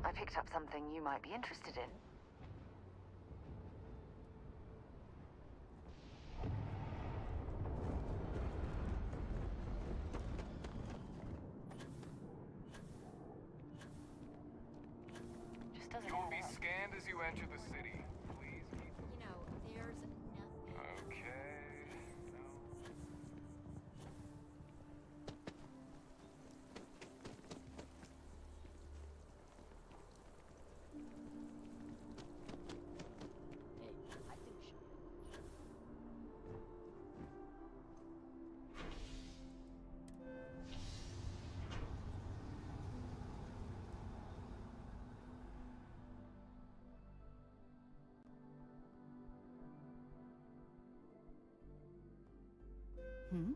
I picked up something you might be interested in. Just doesn't. You will be scanned as you enter the city. Please keep. You know, there's nothing. Okay. No. Hey, I think we should. Hmm?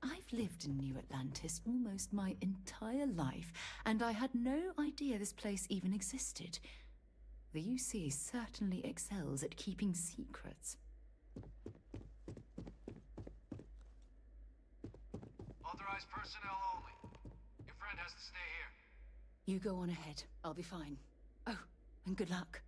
I've lived in New Atlantis almost my entire life, and I had no idea this place even existed. The UC certainly excels at keeping secrets. Authorized personnel only. Your friend has to stay here. You go on ahead. I'll be fine. Oh, and good luck.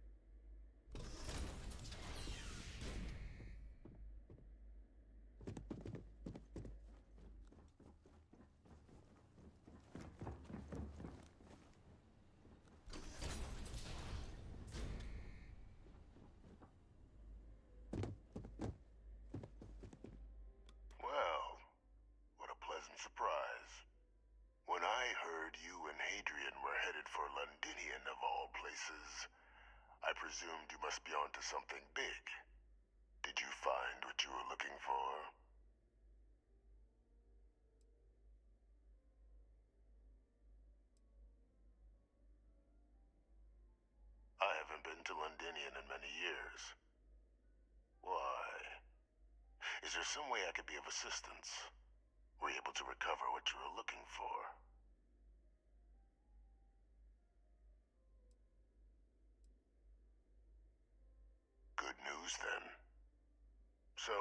Well, what a pleasant surprise. When I heard you and Hadrian were headed for Londinian of all places, I presumed you must be onto something big. Did you find what you were looking for? I haven't been to Londinian in many years. Why? Is there some way I could be of assistance? Were you able to recover what you were looking for? Good news, then. So,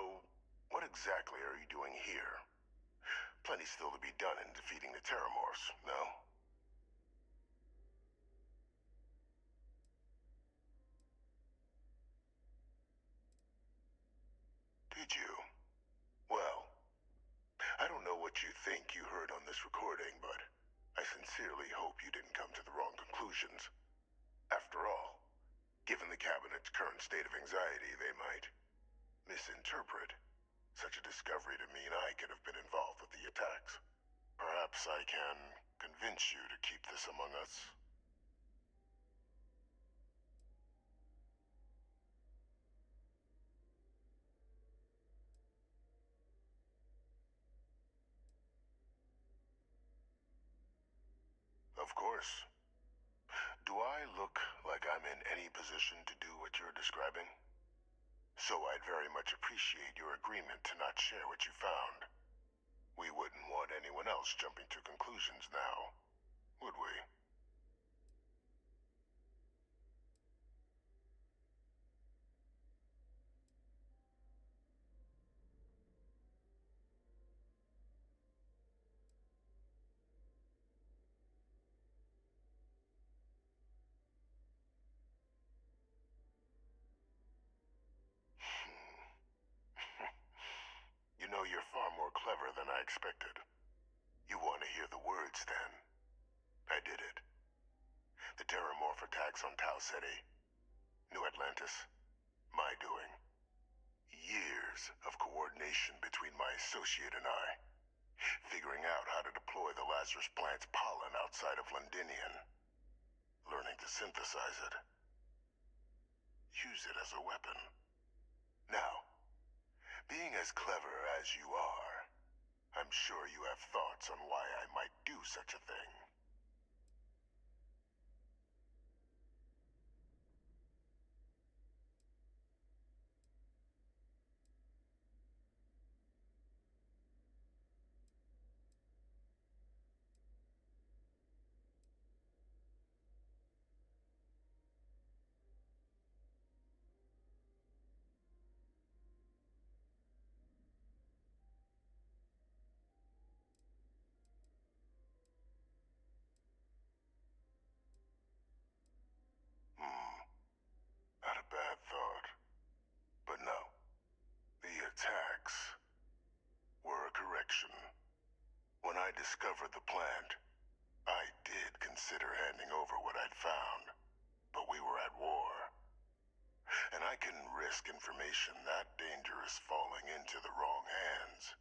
what exactly are you doing here? Plenty still to be done in defeating the Terramorphs, no? Did you? Well, I don't know what you think you heard on this recording, but I sincerely hope you didn't come to the wrong conclusions. After all, given the Cabinet's current state of anxiety, they might misinterpret such a discovery to mean I could have been involved with the attacks. Perhaps I can convince you to keep this among us. Of course. Do I look like I'm in any position to do what you're describing? So I'd very much appreciate your agreement to not share what you found. We wouldn't want anyone else jumping to conclusions now, would we? You know, you're far more clever than I expected. You want to hear the words, then? I did it. The Terramorph attacks on Tau City. New Atlantis. My doing. years of coordination between my associate and I, figuring out how to deploy the Lazarus plant's pollen outside of Londinian, learning to synthesize it, use it as a weapon. Now, being as clever as you are, I'm sure you have thoughts on why I might do such a thing. Not a bad thought. But no, the attacks were a correction. When I discovered the plant, I did consider handing over what I'd found, but we were at war. And I couldn't risk information that dangerous falling into the wrong hands.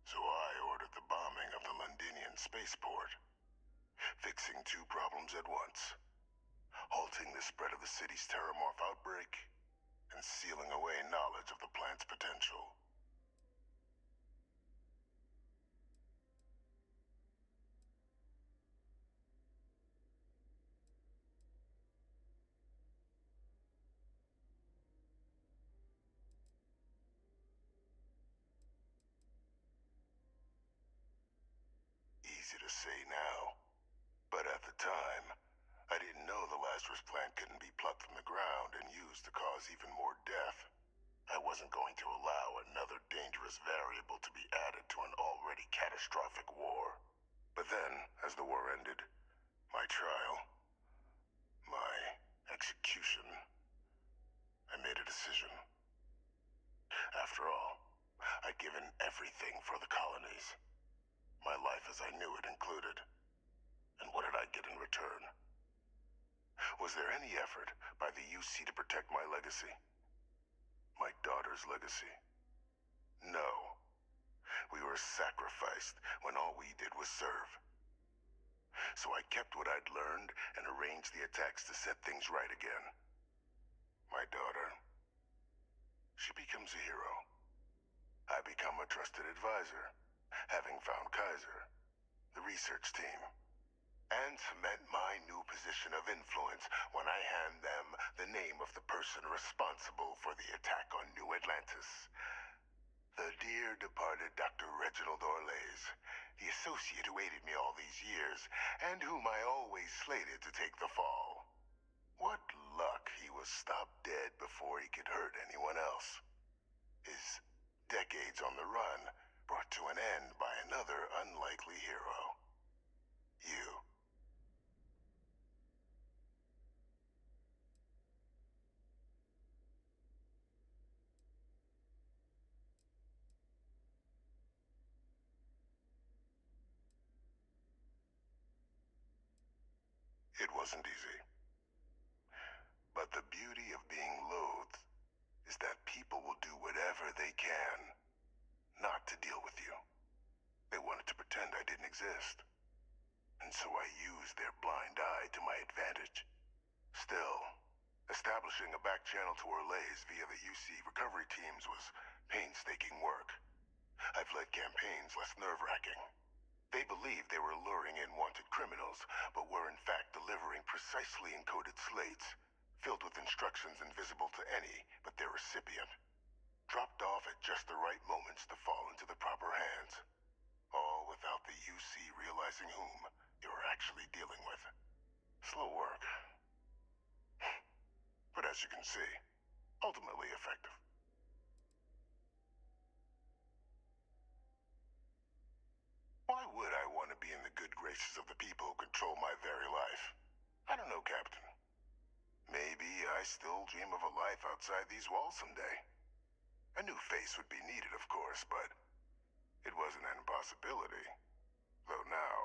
So I ordered the bombing of the Londinian spaceport, fixing two problems at once. Halting the spread of the city's terramorph outbreak, and sealing away knowledge of the plant's potential. Easy to say now, but at the time, I didn't know the Lazarus plant couldn't be plucked from the ground and used to cause even more death. I wasn't going to allow another dangerous variable to be added to an already catastrophic war. But then, as the war ended, my trial, my execution, I made a decision. After all, I'd given everything for the colonies. My life as I knew it included. And what did I get in return? Was there any effort by the UC to protect my legacy? My daughter's legacy? No. We were sacrificed when all we did was serve. So I kept what I'd learned and arranged the attacks to set things right again. My daughter, she becomes a hero. I become a trusted advisor, having found Kaiser, the research team, and cement my new position of influence when I hand them the name of the person responsible for the attack on New Atlantis. The dear departed Dr. Reginald Orlays, the associate who aided me all these years, and whom I always slated to take the fall. What luck he was stopped dead before he could hurt anyone else. His decades on the run brought to an end by another unlikely hero. You. It wasn't easy. But the beauty of being loathed is that people will do whatever they can not to deal with you. They wanted to pretend I didn't exist. And so I used their blind eye to my advantage. Still, establishing a back channel to Orlays via the UC recovery teams was painstaking work. I've led campaigns less nerve-wracking. They believed they were luring in wanted criminals, but were in fact delivering precisely encoded slates, filled with instructions invisible to any but their recipient, dropped off at just the right moments to fall into the proper hands, all without the UC realizing whom they were actually dealing with. Slow work. But as you can see, ultimately effective. Why would I want to be in the good graces of the people who control my very life? I don't know, Captain. Maybe I still dream of a life outside these walls someday. A new face would be needed, of course, but it wasn't an impossibility. Though now,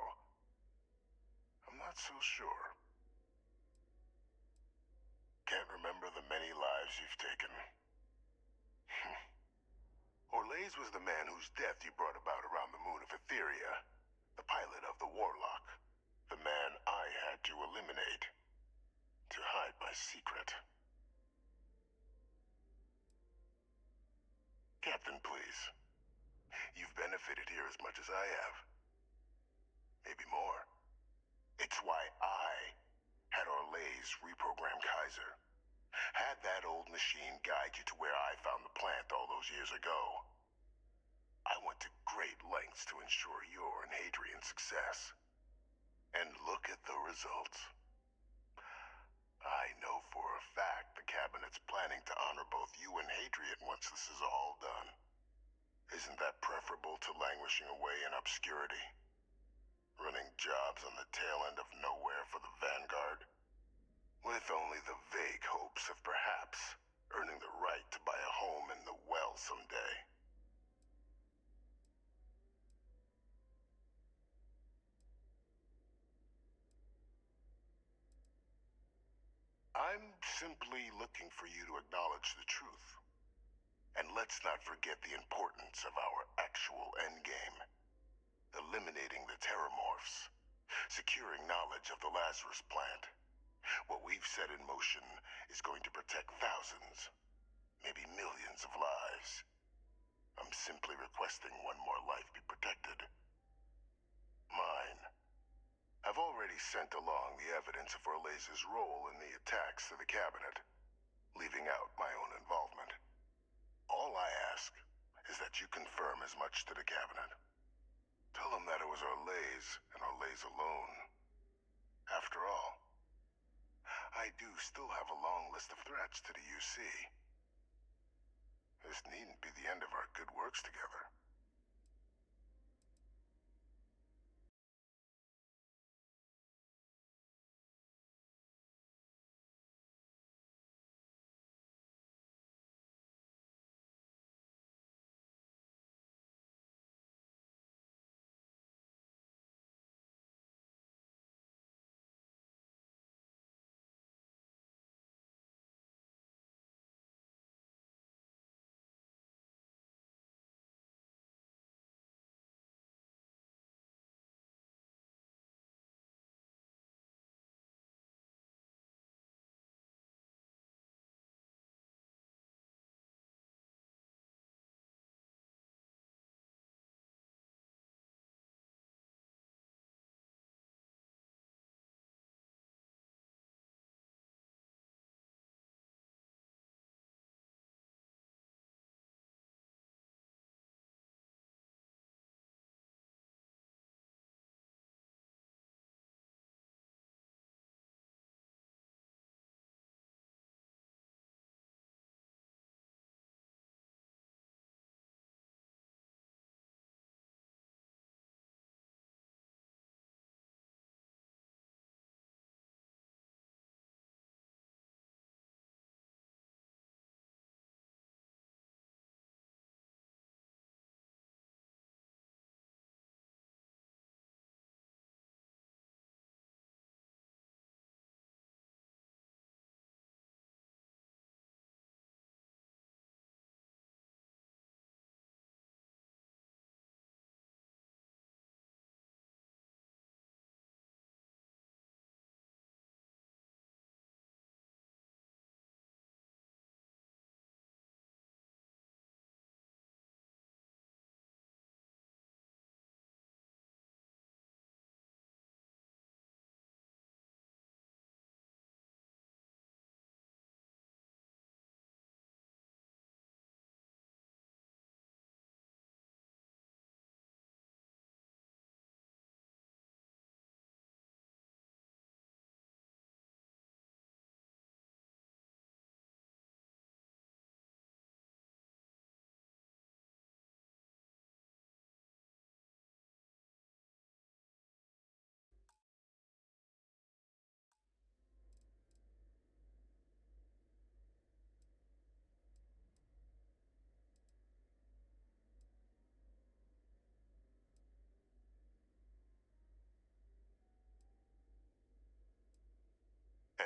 I'm not so sure. Can't remember the many lives you've taken. Orlaise was the man whose death you brought about around the moon of Etheria. The pilot of the Warlock. The man I had to eliminate. To hide my secret. Captain, please. You've benefited here as much as I have. Maybe more. It's why I had Orlaise reprogram Kaiser. Had that old machine guide you to where I found the plant all those years ago. I went to great lengths to ensure your and Hadrian's success. And look at the results. I know for a fact the Cabinet's planning to honor both you and Hadrian once this is all done. Isn't that preferable to languishing away in obscurity? Running jobs on the tail end of nowhere for the Vanguard? With only the vague hopes of perhaps earning the right to buy a home in the well someday. I'm simply looking for you to acknowledge the truth. And let's not forget the importance of our actual endgame. Eliminating the Terramorphs. Securing knowledge of the Lazarus plant. What we've set in motion is going to protect thousands, maybe millions of lives. I'm simply requesting one more life be protected. Mine. I've already sent along the evidence of Orlaise's role in the attacks to the Cabinet, leaving out my own involvement. All I ask is that you confirm as much to the Cabinet. Tell them that it was Orlaise and Orlaise alone. After all, I do still have a long list of threats to the UC. This needn't be the end of our good works together.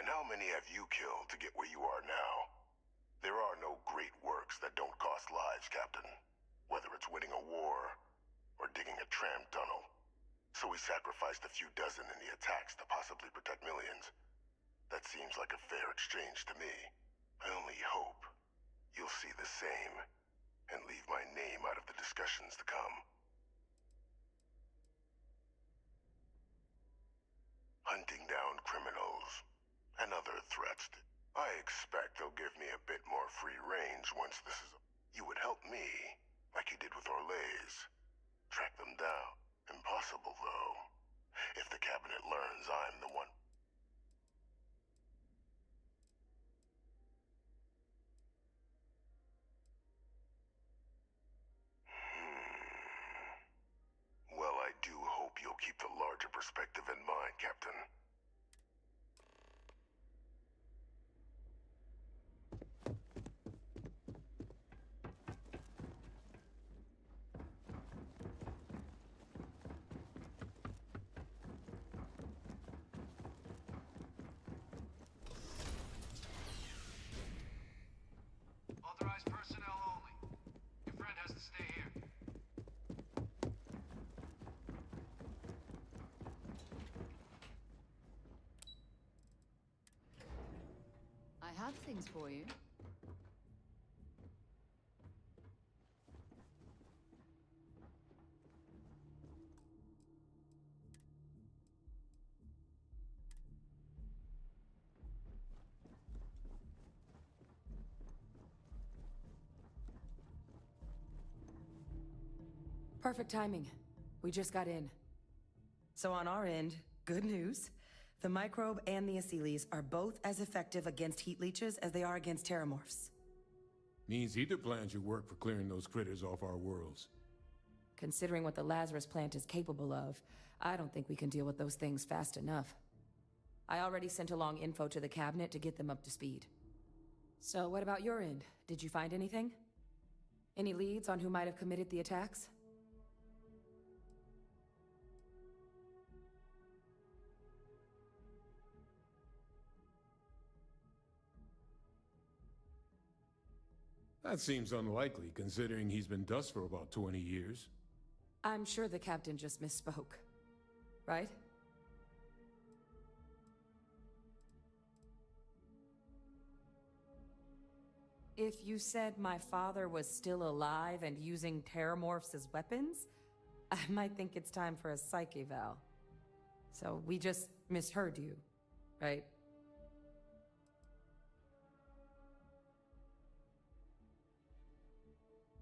And how many have you killed to get where you are now? There are no great works that don't cost lives, Captain. whether it's winning a war or digging a tram tunnel. So we sacrificed a few dozen in the attacks to possibly protect millions. That seems like a fair exchange to me. I only hope you'll see the same and leave my name out of the discussions to come. Hunting down criminals and other threats. I expect they'll give me a bit more free range once this is... You would help me, like you did with Orlays. Track them down. Impossible, though. If the cabinet learns I'm the one... Well, I do hope you'll keep the larger perspective in mind, Captain. Authorized personnel only. Your friend has to stay here. I have things for you. Perfect timing. We just got in. So on our end, good news. The microbe and the Asylees are both as effective against heat leeches as they are against terramorphs. Means either plan should work for clearing those critters off our worlds. Considering what the Lazarus plant is capable of, I don't think we can deal with those things fast enough. I already sent along info to the cabinet to get them up to speed. So what about your end? Did you find anything? Any leads on who might have committed the attacks? That seems unlikely, considering he's been dust for about 20 years. I'm sure the captain just misspoke. Right? If you said my father was still alive and using terramorphs as weapons, I might think it's time for a psych eval. So we just misheard you, right?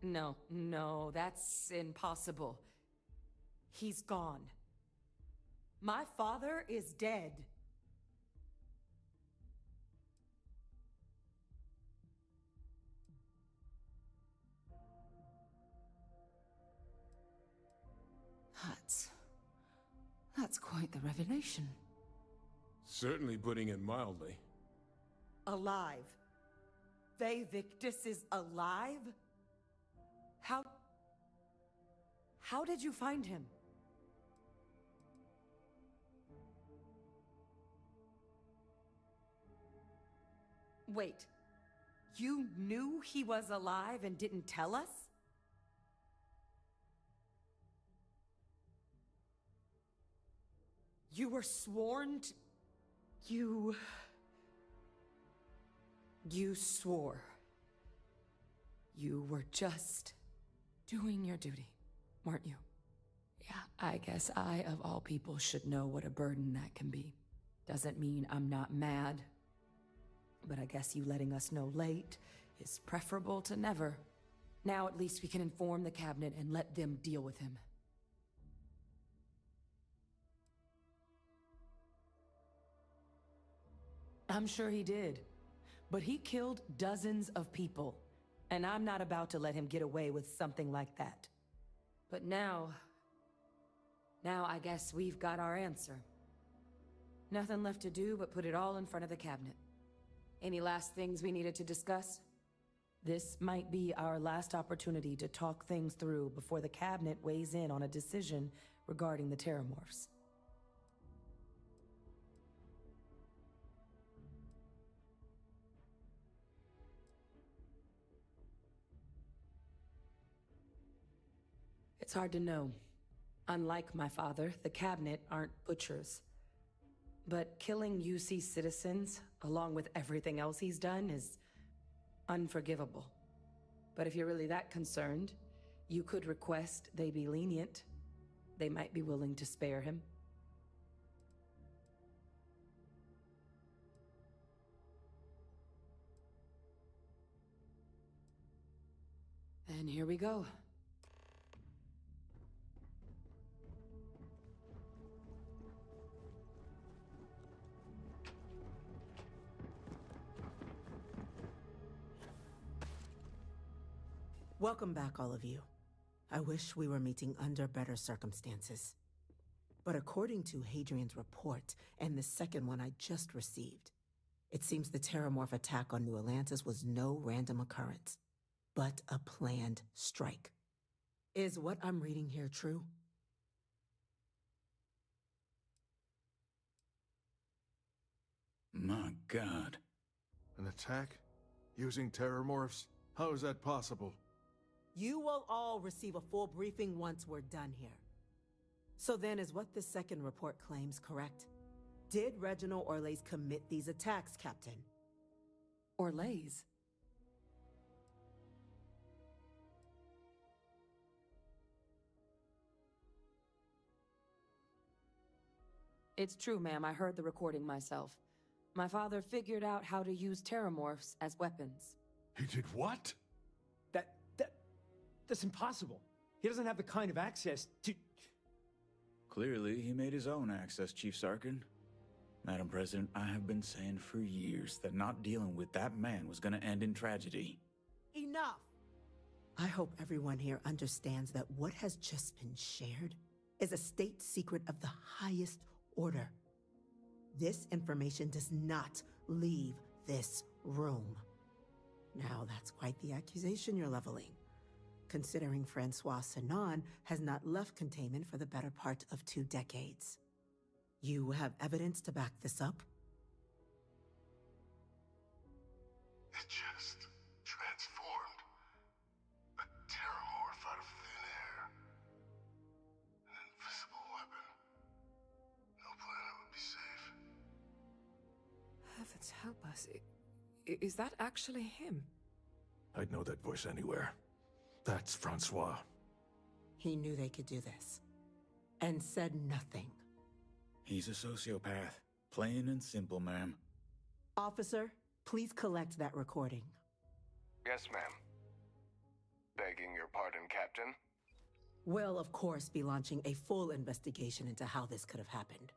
No, that's impossible. He's gone. My father is dead. That's quite the revelation. Certainly putting it mildly. Alive. They Victus is alive? How did you find him? Wait. You knew he was alive and didn't tell us? You were sworn to... You swore. You were just doing your duty, weren't you? Yeah, I guess I, of all people, should know what a burden that can be. Doesn't mean I'm not mad. But I guess you letting us know late is preferable to never. Now at least we can inform the cabinet and let them deal with him. I'm sure he did. But he killed dozens of people. And I'm not about to let him get away with something like that. But now I guess we've got our answer. Nothing left to do but put it all in front of the cabinet. Any last things we needed to discuss? This might be our last opportunity to talk things through before the cabinet weighs in on a decision regarding the terramorphs. It's hard to know. Unlike my father, the cabinet aren't butchers. But killing UC citizens, along with everything else he's done, is unforgivable. But if you're really that concerned, you could request they be lenient. They might be willing to spare him. And here we go. Welcome back, all of you. I wish we were meeting under better circumstances. But according to Hadrian's report, and the second one I just received, it seems the Terramorph attack on New Atlantis was no random occurrence, but a planned strike. Is what I'm reading here true? My God. An attack? Using terramorphs? How is that possible? You will all receive a full briefing once we're done here. So then, is what the second report claims correct? Did Reginald Orlays commit these attacks, Captain? Orlays? It's true, ma'am. I heard the recording myself. My father figured out how to use terramorphs as weapons. He did what? That's impossible. He doesn't have the kind of access to... Clearly, he made his own access, Chief Sarkin. Madam President, I have been saying for years that not dealing with that man was gonna end in tragedy. Enough! I hope everyone here understands that what has just been shared is a state secret of the highest order. This information does not leave this room. Now, that's quite the accusation you're leveling, considering Francois Sanon has not left containment for the better part of 2 decades. You have evidence to back this up? It just transformed. A terramorph out of thin air. An invisible weapon. No planet would be safe. Heavens help us. Is that actually him? I'd know that voice anywhere. That's Francois. He knew they could do this, and said nothing. He's a sociopath. Plain and simple, ma'am. Officer, please collect that recording. Yes, ma'am. Begging your pardon, Captain. We'll, of course, be launching a full investigation into how this could have happened.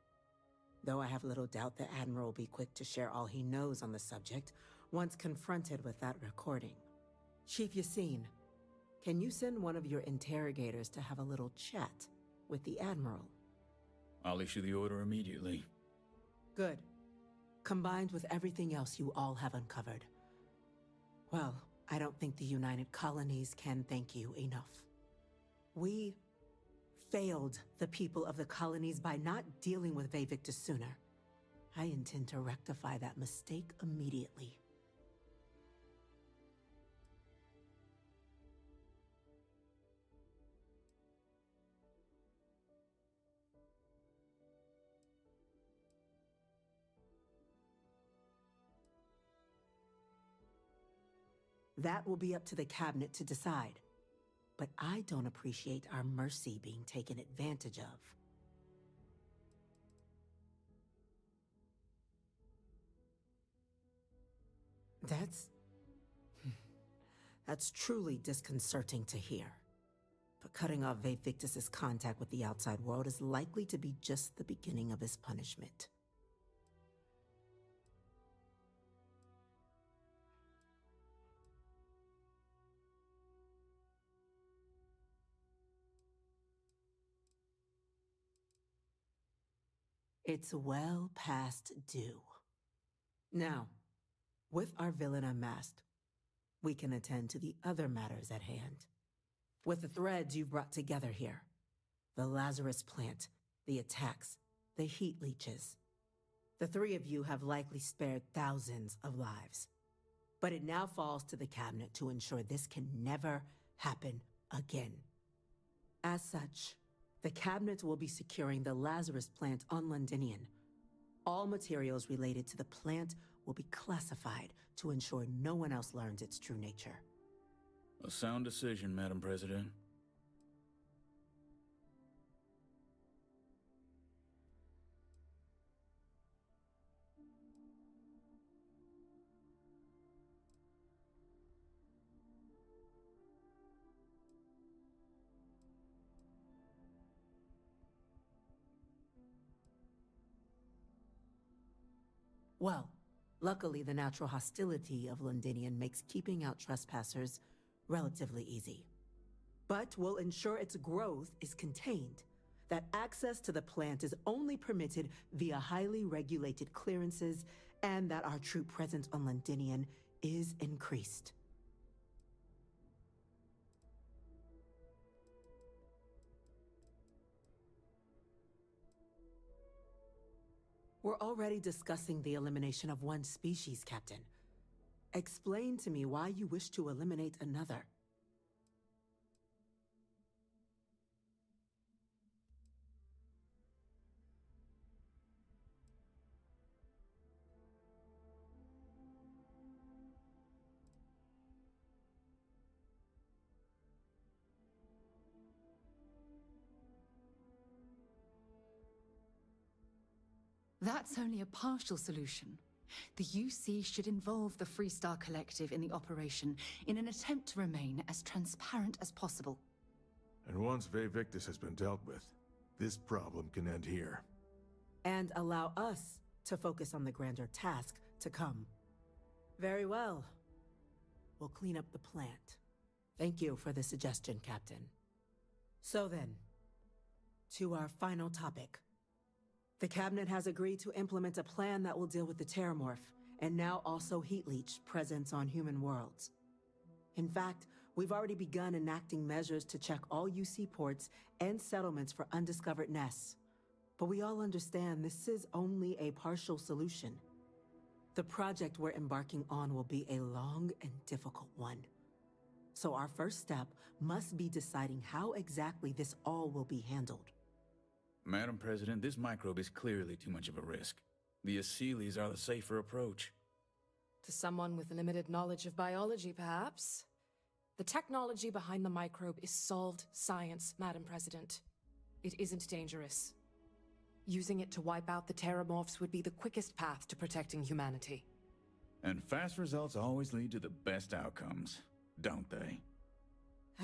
Though I have little doubt the Admiral will be quick to share all he knows on the subject once confronted with that recording. Chief Yassine, can you send one of your interrogators to have a little chat with the Admiral? I'll issue the order immediately. Good. Combined with everything else you all have uncovered. Well, I don't think the United Colonies can thank you enough. We failed the people of the colonies by not dealing with Vevictus sooner. I intend to rectify that mistake immediately. That will be up to the cabinet to decide. But I don't appreciate our mercy being taken advantage of. That's truly disconcerting to hear. But cutting off Vevictus's contact with the outside world is likely to be just the beginning of his punishment. It's well past due. Now, with our villain unmasked, we can attend to the other matters at hand. With the threads you've brought together here, the Lazarus plant, the attacks, the heat leeches, the 3 of you have likely spared thousands of lives. But it now falls to the cabinet to ensure this can never happen again. As such, the Cabinet will be securing the Lazarus plant on Londinian. All materials related to the plant will be classified to ensure no one else learns its true nature. A sound decision, Madam President. Well, luckily the natural hostility of Londinian makes keeping out trespassers relatively easy. But we'll ensure its growth is contained, that access to the plant is only permitted via highly regulated clearances, and that our troop presence on Londinian is increased. We're already discussing the elimination of one species, Captain. Explain to me why you wish to eliminate another. That's only a partial solution. The UC should involve the Freestar Collective in the operation in an attempt to remain as transparent as possible. And once Vevictus has been dealt with, this problem can end here. And allow us to focus on the grander task to come. Very well. We'll clean up the plant. Thank you for the suggestion, Captain. So then, to our final topic. The Cabinet has agreed to implement a plan that will deal with the Terramorph, and now also Heat Leech presence on human worlds. In fact, we've already begun enacting measures to check all UC ports and settlements for undiscovered nests. But we all understand this is only a partial solution. The project we're embarking on will be a long and difficult one. So our first step must be deciding how exactly this all will be handled. Madam President, this microbe is clearly too much of a risk. The Aseles are the safer approach. To someone with limited knowledge of biology, perhaps? The technology behind the microbe is solved science, Madam President. It isn't dangerous. Using it to wipe out the Terramorphs would be the quickest path to protecting humanity. And fast results always lead to the best outcomes, don't they?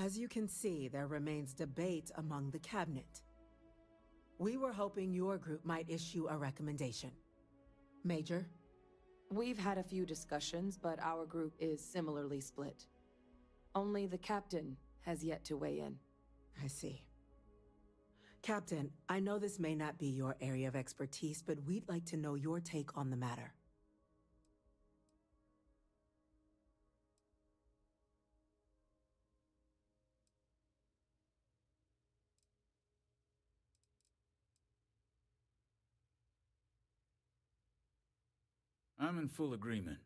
As you can see, there remains debate among the Cabinet. We were hoping your group might issue a recommendation. Major? We've had a few discussions, but our group is similarly split. Only the Captain has yet to weigh in. I see. Captain, I know this may not be your area of expertise, but we'd like to know your take on the matter. I'm in full agreement.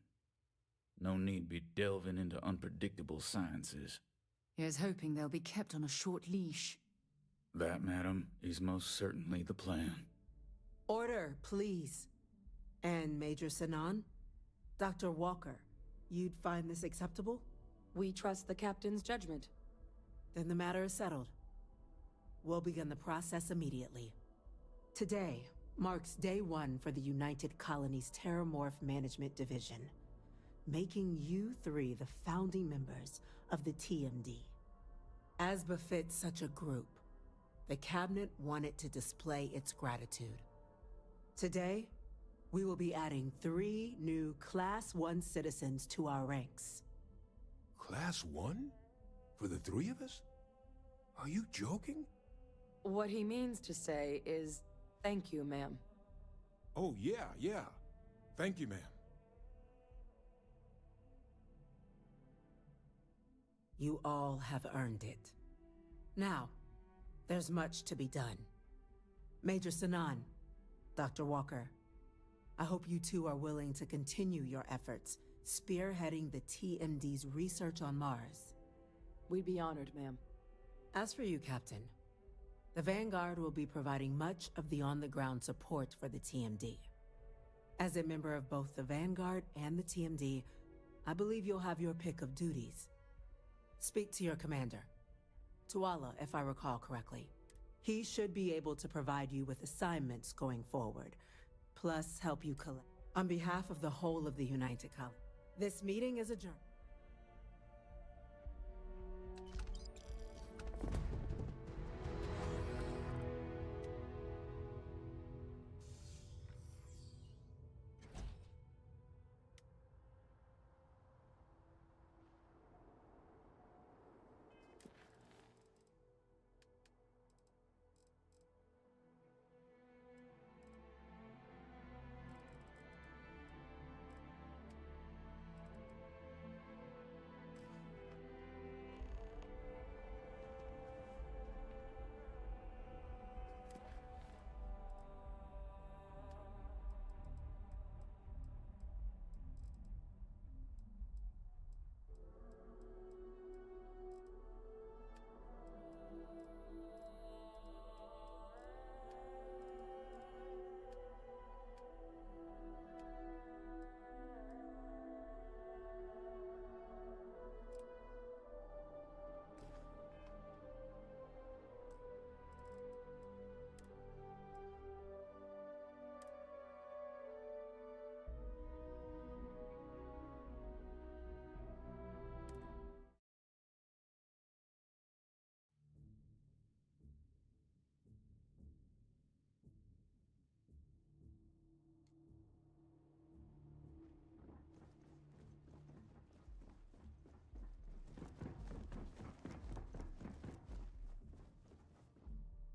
No need be delving into unpredictable sciences. Here's hoping they'll be kept on a short leash. That, madam, is most certainly the plan. Order, please. And Major Sinan? Dr. Walker, you'd find this acceptable? We trust the Captain's judgment. Then the matter is settled. We'll begin the process immediately. Today marks day one for the United Colonies Terramorph Management Division, making you three the founding members of the TMD. As befits such a group, the Cabinet wanted to display its gratitude. Today, we will be adding 3 new Class 1 citizens to our ranks. Class 1? For the 3 of us? Are you joking? What he means to say is, thank you, ma'am. Oh, yeah. Thank you, ma'am. You all have earned it. Now, there's much to be done. Major Sinan, Dr. Walker, I hope you two are willing to continue your efforts, spearheading the TMD's research on Mars. We'd be honored, ma'am. As for you, Captain, The Vanguard will be providing much of the on-the-ground support for the TMD. As a member of both the Vanguard and the TMD, I believe you'll have your pick of duties. Speak to your commander, Tuala, if I recall correctly. He should be able to provide you with assignments going forward, plus help you collect. On behalf of the whole of the United Colony, this meeting is adjourned.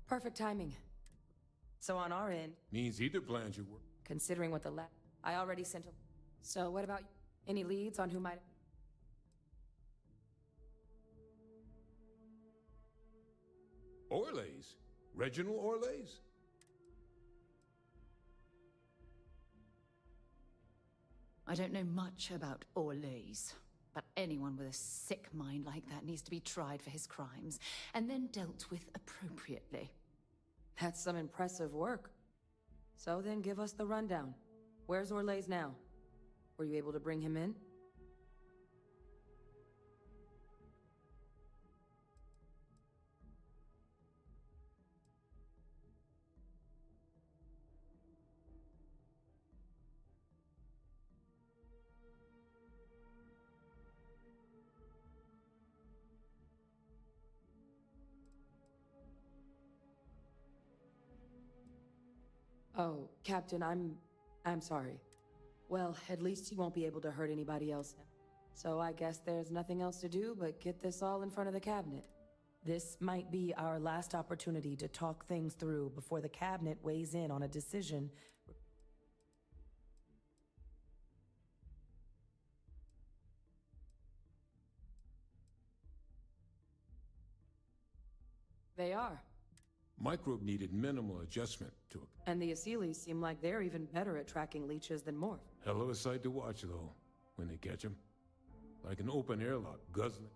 Perfect timing. So on our end, Means either plan should work. considering what the lab... I already sent a... So what about you? Any leads on who might... Orlays? Reginald Orlays? I don't know much about Orlays, but anyone with a sick mind like that needs to be tried for his crimes, and then dealt with appropriately. That's some impressive work. So then give us the rundown. Where's Orlays now? Were you able to bring him in? Oh, Captain, I'm sorry. Well, at least you won't be able to hurt anybody else now. So I guess there's nothing else to do but get this all in front of the cabinet. This might be our last opportunity to talk things through before the cabinet weighs in on a decision. They are. Microbe needed minimal adjustment to a And the Aseles seem like they're even better at tracking leeches than Morph. hell of a sight to watch, though, when they catch him. Like an open airlock guzzling.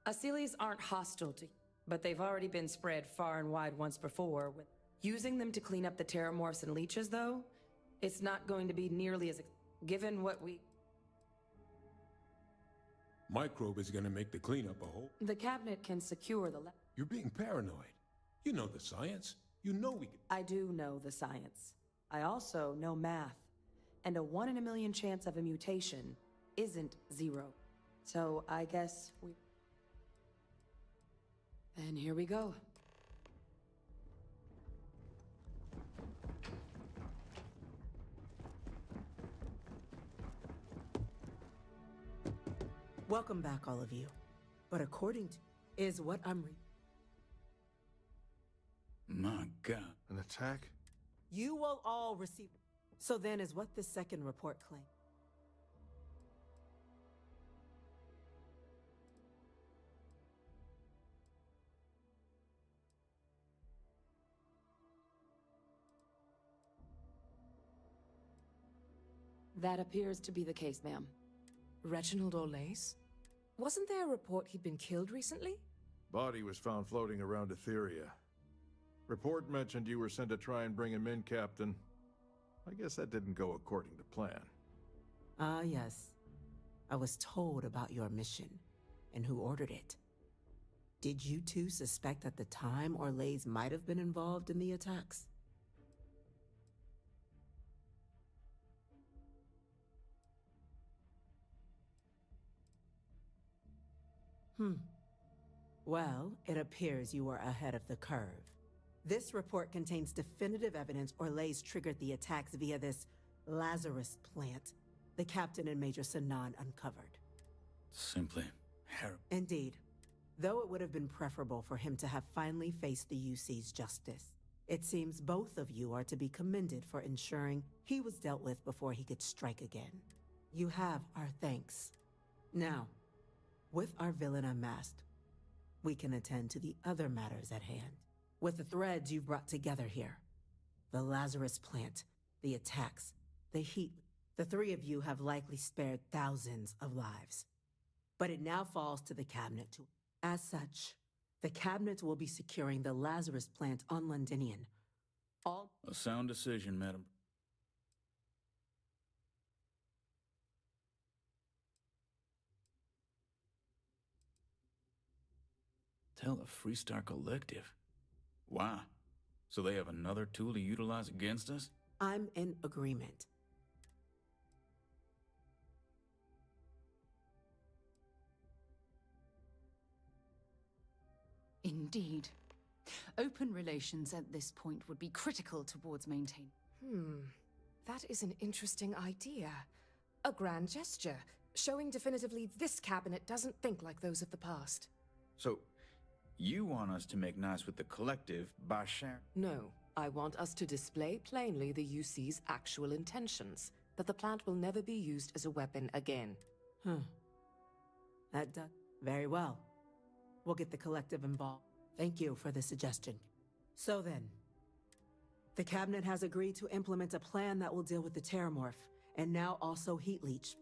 Aseles aren't hostile to, but they've already been spread far and wide once before. Using them to clean up the terramorphs and leeches, though, it's not going to be nearly as... given what we... Microbe is gonna make the cleanup a whole. The cabinet can secure the lab. You're being paranoid. You know the science. You know we can. I do know the science. I also know math. And a 1 in a million chance of a mutation isn't 0. So I guess we... And here we go. Welcome back, all of you. But according to... is what I'm My God. An attack? You will all receive... So then is what the second report claimed. That appears to be the case, ma'am. Reginald Orlays? Wasn't there a report he'd been killed recently? Body was found floating around Etheria. Report mentioned you were sent to try and bring him in, Captain. I guess that didn't go according to plan. Ah, yes. I was told about your mission and who ordered it. Did you two suspect at the time Orlays might have been involved in the attacks? Well, it appears you were ahead of the curve. This report contains definitive evidence Orlays triggered the attacks via this Lazarus plant the Captain and Major Sanan uncovered. Simply harrowing. Indeed. Though it would have been preferable for him to have finally faced the UC's justice, it seems both of you are to be commended for ensuring he was dealt with before he could strike again. You have our thanks. Now, with our villain unmasked, we can attend to the other matters at hand. With the threads you've brought together here, the Lazarus plant, the attacks, the heat, the three of you have likely spared thousands of lives. But it now falls to the Cabinet to... As such, the Cabinet will be securing the Lazarus plant on Londinian. All... A sound decision, Madam. Tell the Freestar Collective. Wow. So they have another tool to utilize against us? I'm in agreement. Indeed. Open relations at this point would be critical towards maintaining. That is an interesting idea. A grand gesture, showing definitively this cabinet doesn't think like those of the past. So, you want us to make nice with the Collective by sharing? No, I want us to display plainly the UC's actual intentions, that the plant will never be used as a weapon again. That does... Very well. We'll get the Collective involved. Thank you for the suggestion. So then, the Cabinet has agreed to implement a plan that will deal with the Terramorph, and now also Heat Leech.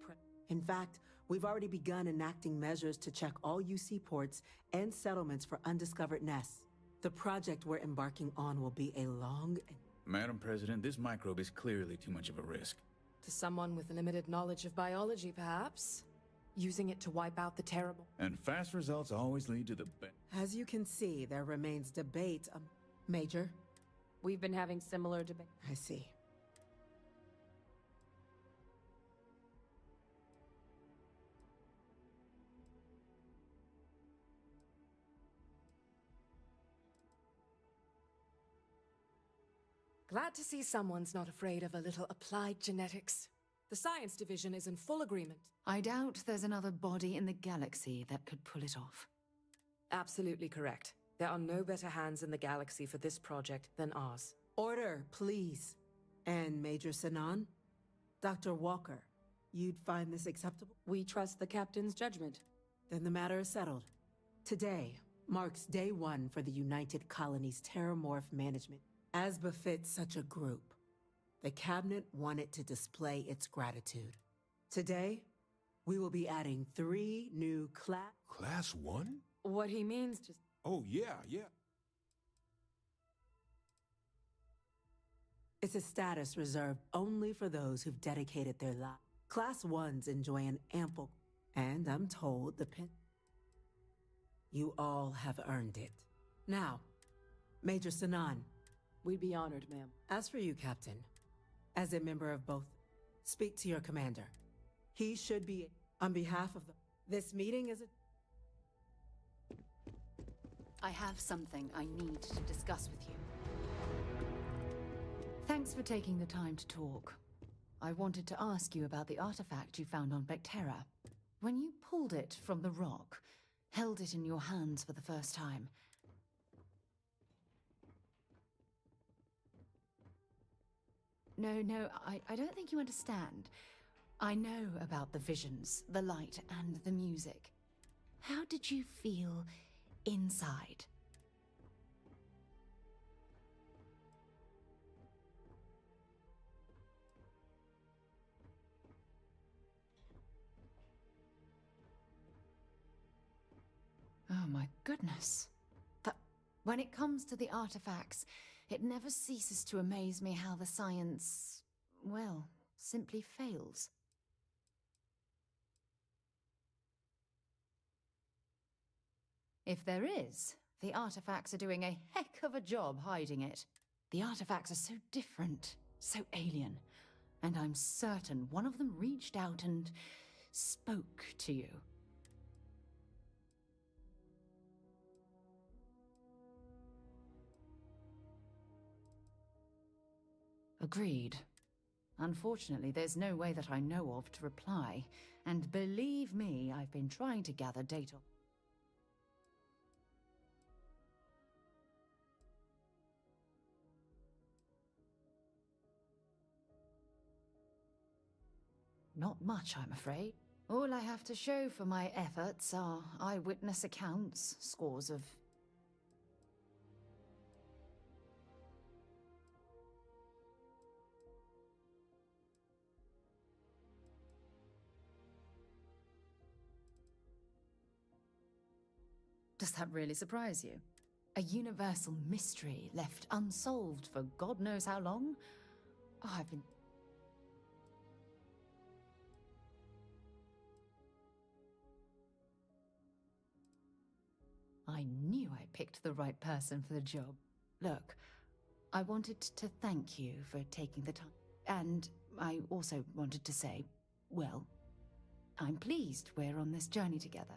In fact, we've already begun enacting measures to check all UC ports and settlements for undiscovered nests. The project we're embarking on will be a long and... Madam President, this microbe is clearly too much of a risk. To someone with limited knowledge of biology, perhaps? Using it to wipe out the terrible... And fast results always lead to the best. As you can see, there remains debate... Major? We've been having similar debate. I see. Glad to see someone's not afraid of a little applied genetics. The science division is in full agreement. I doubt there's another body in the galaxy that could pull it off. Absolutely correct. There are no better hands in the galaxy for this project than ours. Order, please. And Major Sanan? Dr. Walker, you'd find this acceptable? We trust the captain's judgment. Then the matter is settled. Today marks day one for the United Colony's Terramorph management. As befits such a group, the Cabinet wanted to display its gratitude. Today, we will be adding 3 new Class 1? What he means to... Oh, yeah. It's a status reserved only for those who've dedicated their lives. Class 1s enjoy an ample... And I'm told you all have earned it. Now, Major Sanan. We'd be honored, ma'am. As for you, Captain, as a member of both, speak to your commander. He should be, on behalf of the... This meeting is a... I have something I need to discuss with you. Thanks for taking the time to talk. I wanted to ask you about the artifact you found on Bactera. When you pulled it from the rock, held it in your hands for the first time, No, I don't think you understand. I know about the visions, the light, and the music. How did you feel inside? my goodness. But when it comes to the artifacts, it never ceases to amaze me how the science, well, simply fails. If there is, the artifacts are doing a heck of a job hiding it. The artifacts are so different, so alien, and I'm certain one of them reached out and spoke to you. Agreed. Unfortunately, there's no way that I know of to reply, and believe me, I've been trying to gather data. Not much, I'm afraid. All I have to show for my efforts are eyewitness accounts, scores of... Does that really surprise you? A universal mystery left unsolved for God knows how long? Oh, I've been... I knew I picked the right person for the job. Look, I wanted to thank you for taking the time. And I also wanted to say, well, I'm pleased we're on this journey together.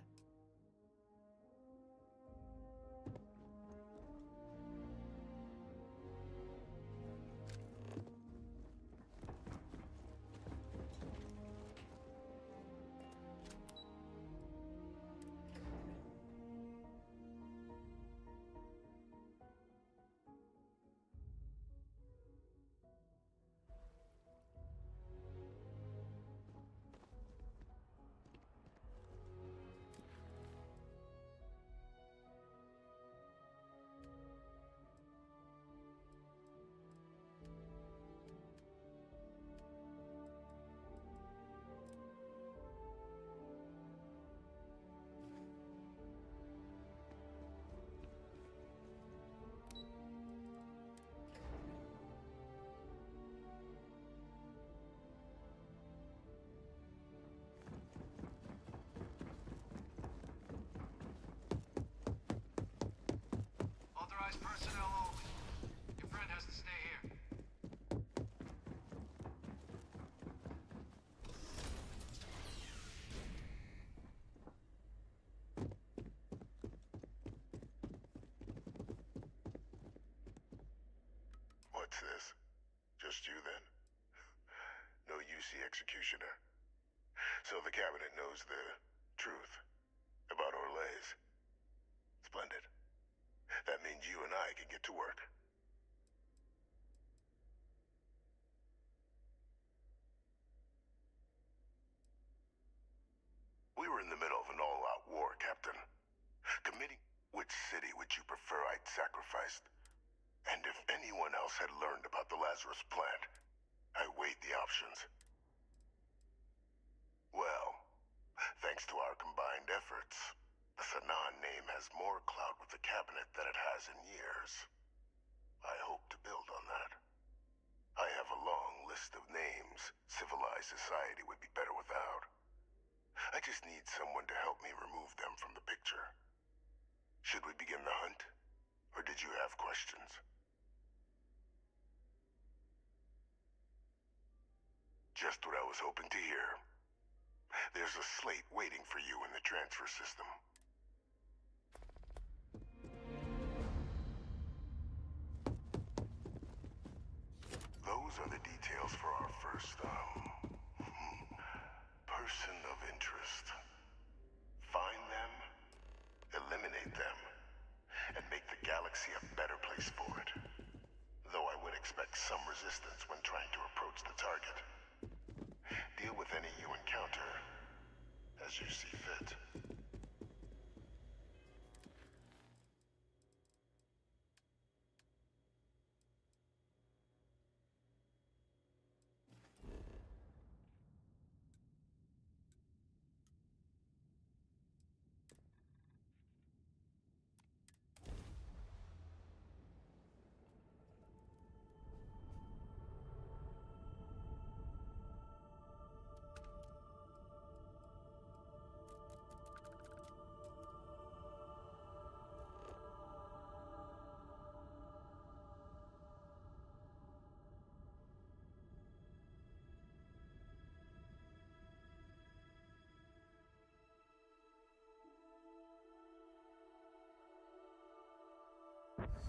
Authorized personnel only. Your friend has to stay here. What's this? Just you then? No UC executioner. So the cabinet knows the truth about Orlais. Splendid. That means you and I can get to work. We were in the middle of an all-out war, Captain. Committing which city would you prefer I'd sacrificed? And if anyone else had learned about the Lazarus plant, I weighed the options. Well, thanks to our combined efforts, the Sanan name has more clout with the cabinet than it has in years. I hope to build on that. I have a long list of names civilized society would be better without. I just need someone to help me remove them from the picture. Should we begin the hunt? Or did you have questions? Just what I was hoping to hear. There's a slate waiting for you in the transfer system. Those are the details for our first, person of interest. Find them, eliminate them, and make the galaxy a better place for it. Though I would expect some resistance when trying to approach the target. Deal with any you encounter as you see fit.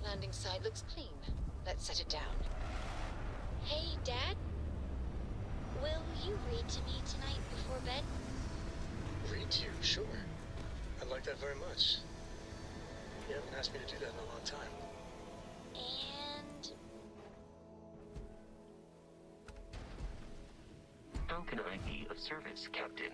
Landing site looks clean. Let's set it down. Hey, Dad? Will you read to me tonight before bed? Read to you? Sure. I'd like that very much. You haven't asked me to do that in a long time. And... How can I be of service, Captain?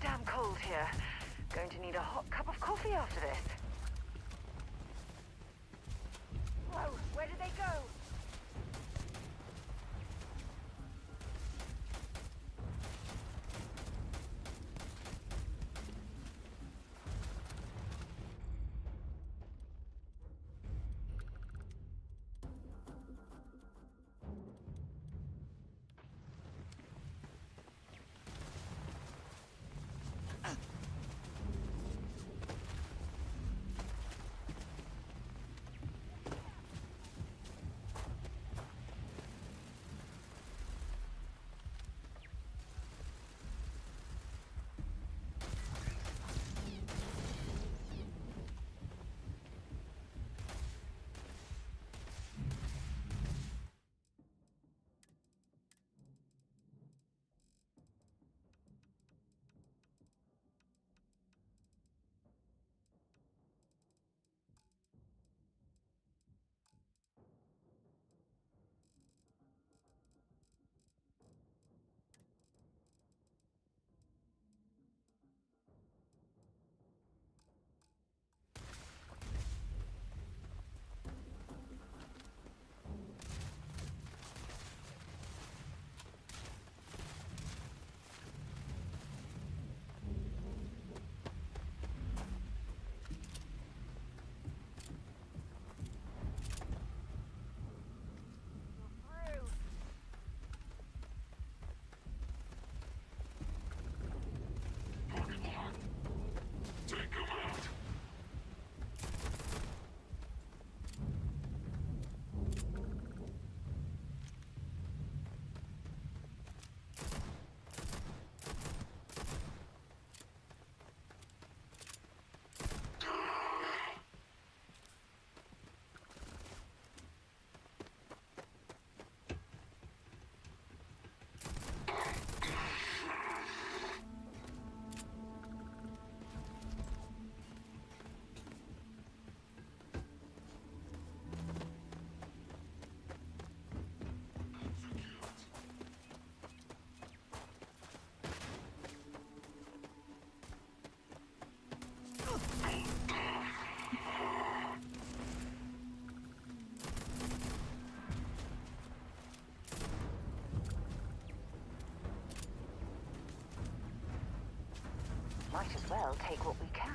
Damn cold here. Going to need a hot cup of coffee after this. Whoa, where did they go? might as well take what we can.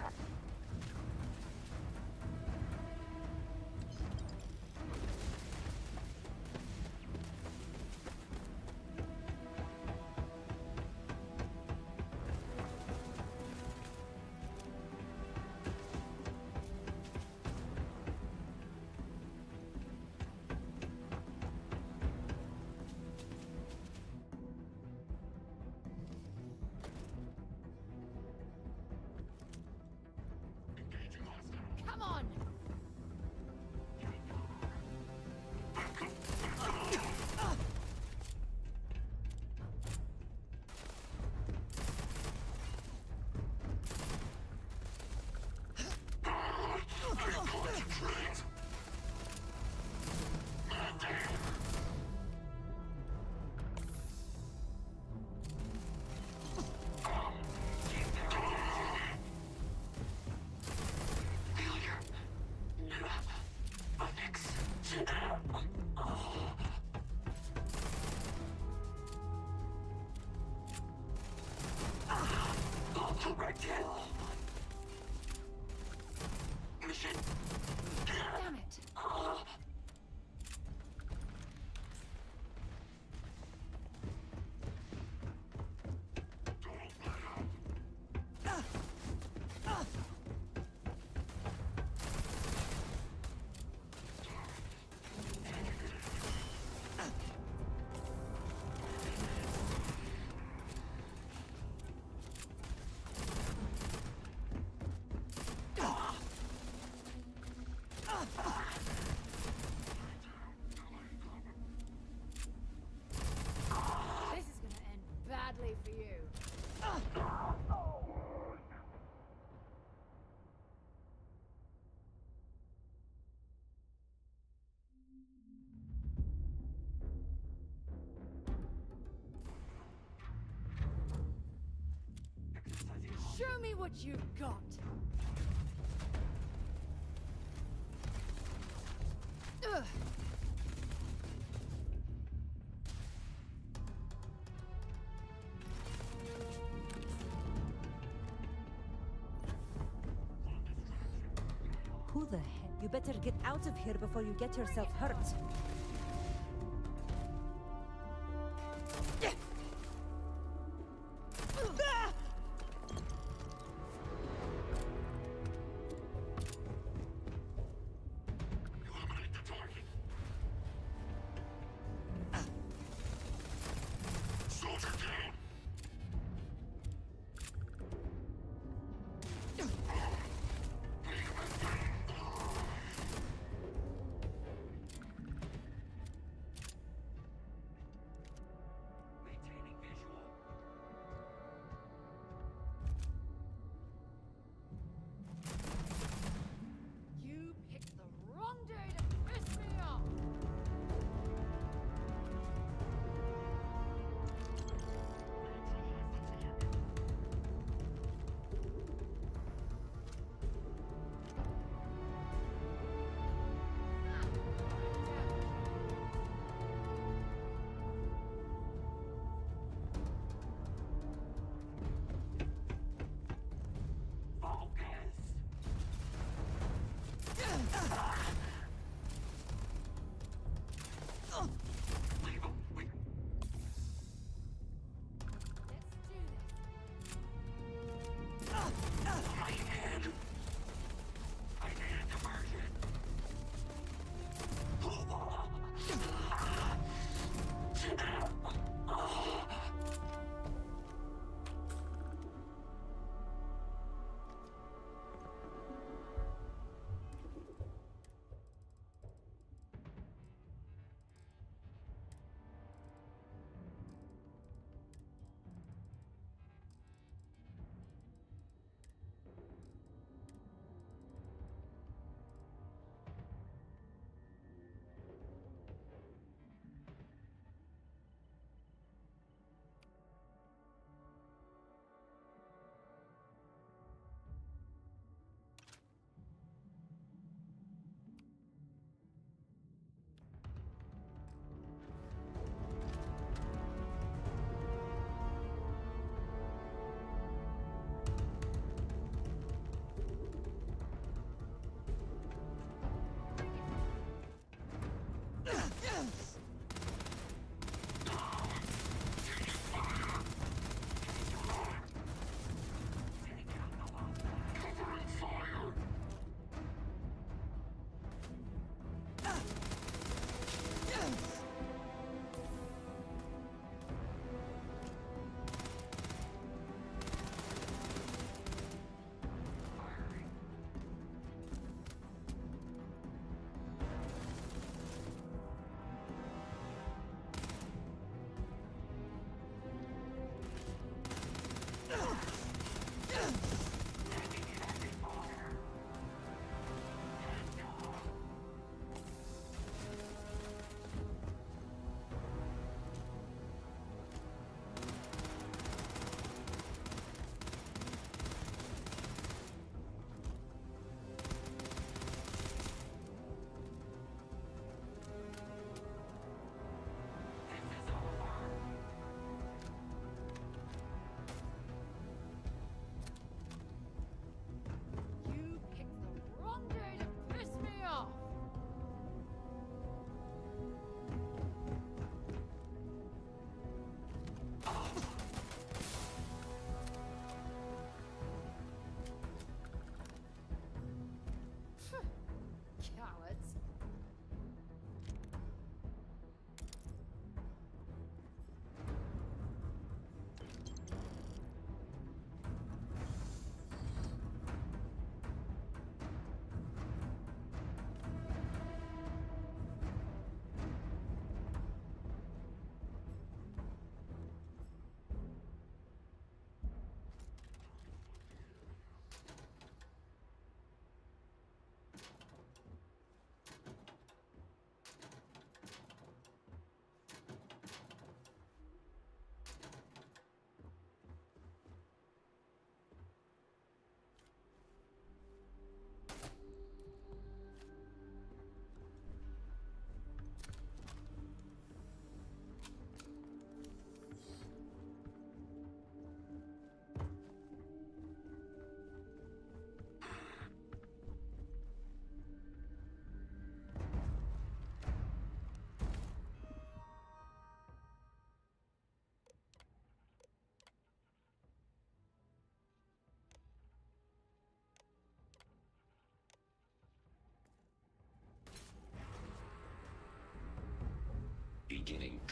Come on! Damn it! This is gonna end badly for you. Show me what you've got. Ugh. Who the heck? You better get out of here before you get yourself hurt.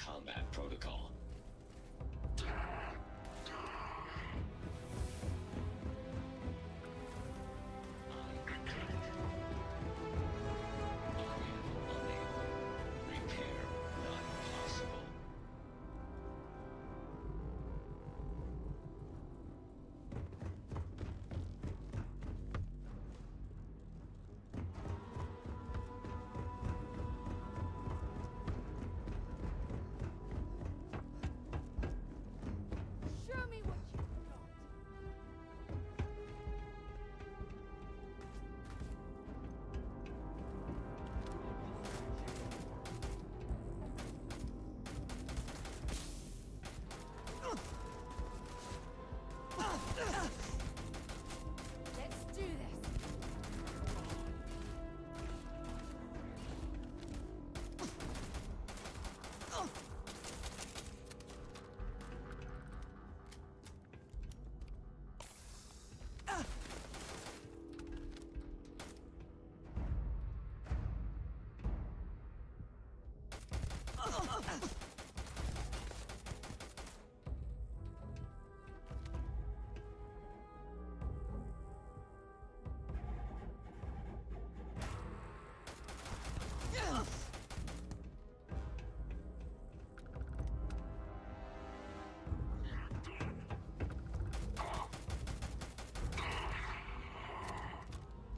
combat protocol. Show me what you got. Let's do this.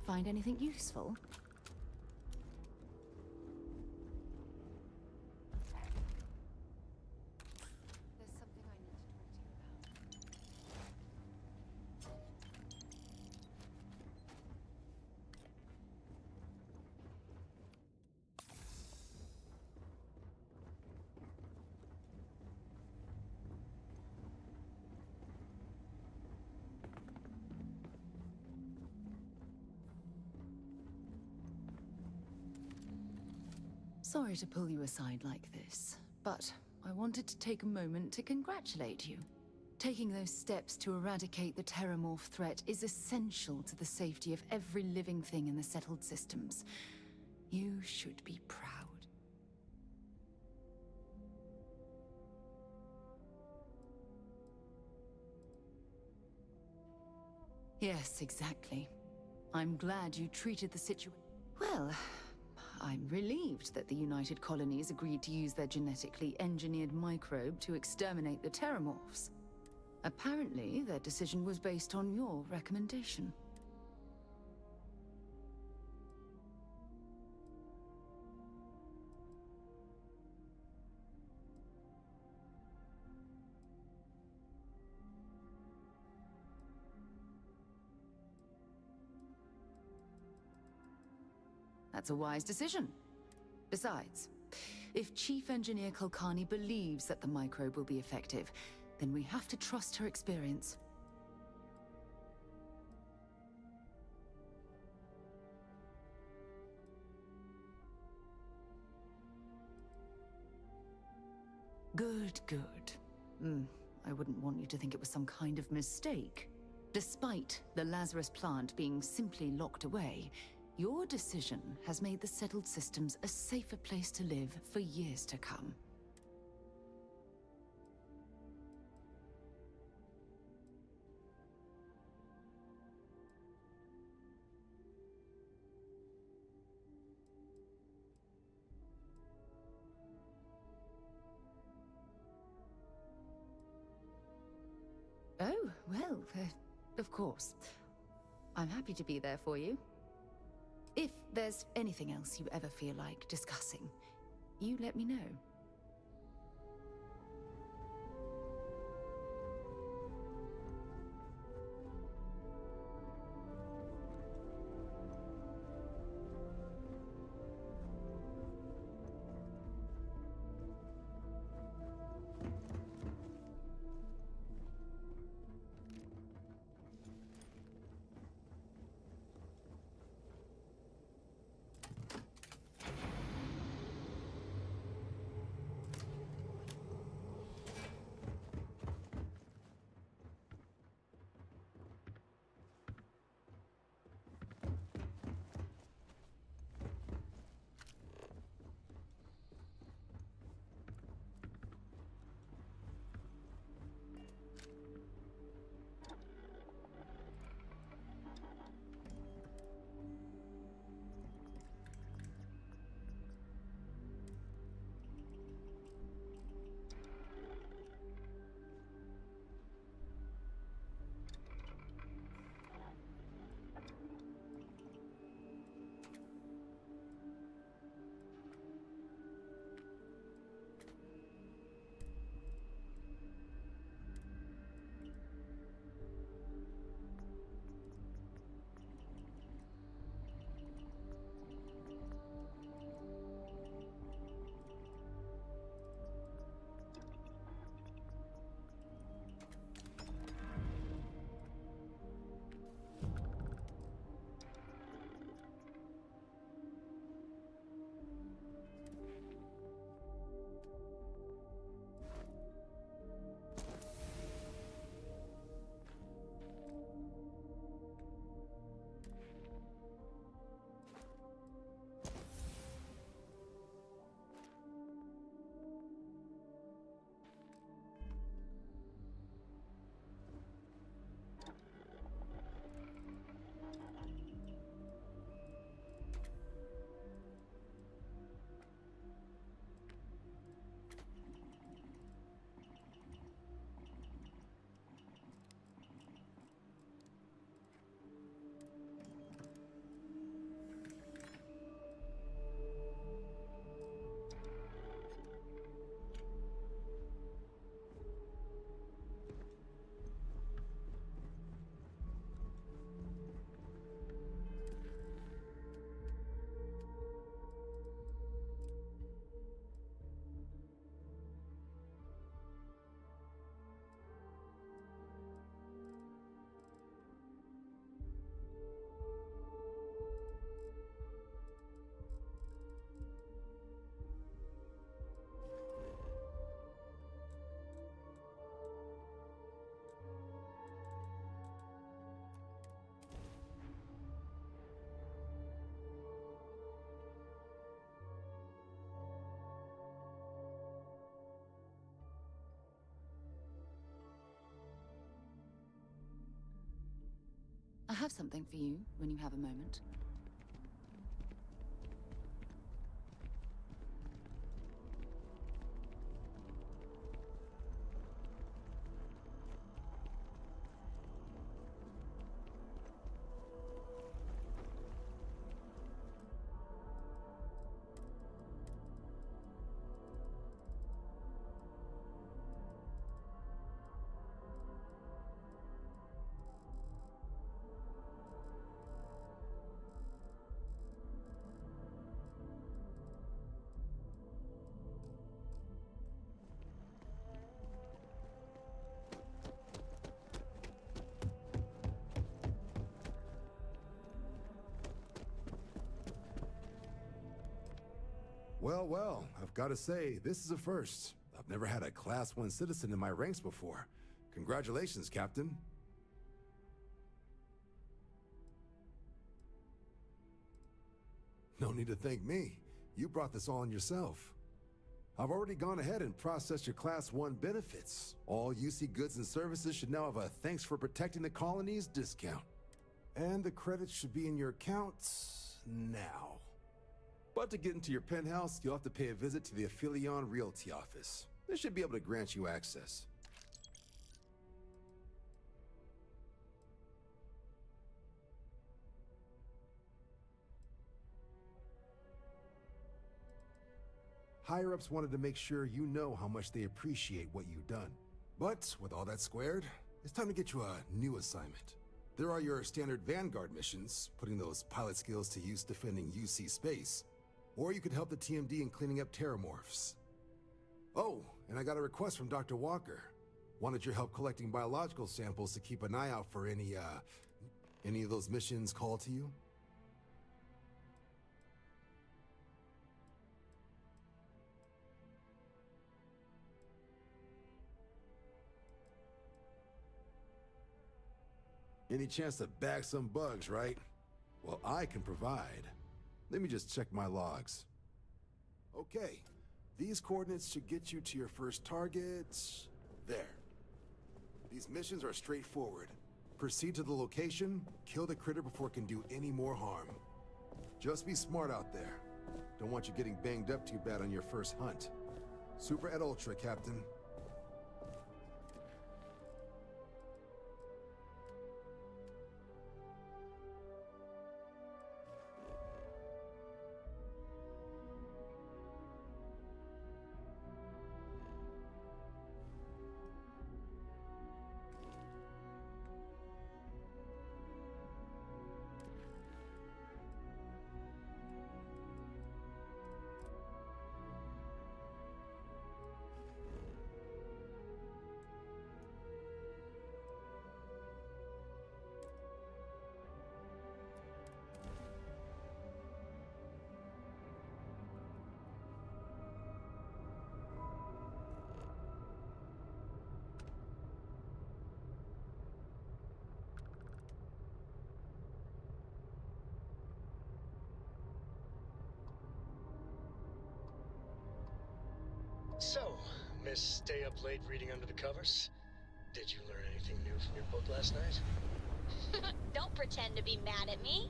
Find anything useful? There's something I need to talk to you Sorry to pull you aside like this, but I wanted to take a moment to congratulate you. Taking those steps to eradicate the Terramorph threat is essential to the safety of every living thing in the settled systems. You should be proud. Yes, exactly. I'm glad you treated the situation. Well, I'm relieved that the United Colonies agreed to use their genetically engineered microbe to exterminate the Terramorphs. Apparently, their decision was based on your recommendation. That's a wise decision. Besides, if Chief Engineer Kulkarni believes that the microbe will be effective, then we have to trust her experience. Good, good. I wouldn't want you to think it was some kind of mistake. Despite the Lazarus plant being simply locked away, your decision has made the settled systems a safer place to live for years to come. Oh, well, of course. I'm happy to be there for you. If there's anything else you ever feel like discussing, you let me know. something for you when you have a moment. Well, I've got to say, this is a first. I've never had a Class 1 citizen in my ranks before. Congratulations, Captain. No need to thank me. You brought this all on yourself. I've already gone ahead and processed your Class 1 benefits. All UC goods and services should now have a thanks for protecting the colonies discount. And the credits should be in your accounts now. But to get into your penthouse, you'll have to pay a visit to the Aphelion Realty office. They should be able to grant you access. Higher-ups wanted to make sure you know how much they appreciate what you've done. But with all that squared, it's time to get you a new assignment. There are your standard Vanguard missions, putting those pilot skills to use defending UC space. Or you could help the TMD in cleaning up terramorphs. Oh, and I got a request from Dr. Walker. Wanted your help collecting biological samples to keep an eye out for any of those missions called to you? Any chance to bag some bugs, right? Well, I can provide. Let me just check my logs. Okay, these coordinates should get you to your first target. There. These missions are straightforward. Proceed to the location, kill the critter before it can do any more harm. Just be smart out there. Don't want you getting banged up too bad on your first hunt. Super et Ultra, Captain. So, Miss Stay Up Late reading under the covers? Did you learn anything new from your book last night? Don't pretend to be mad at me.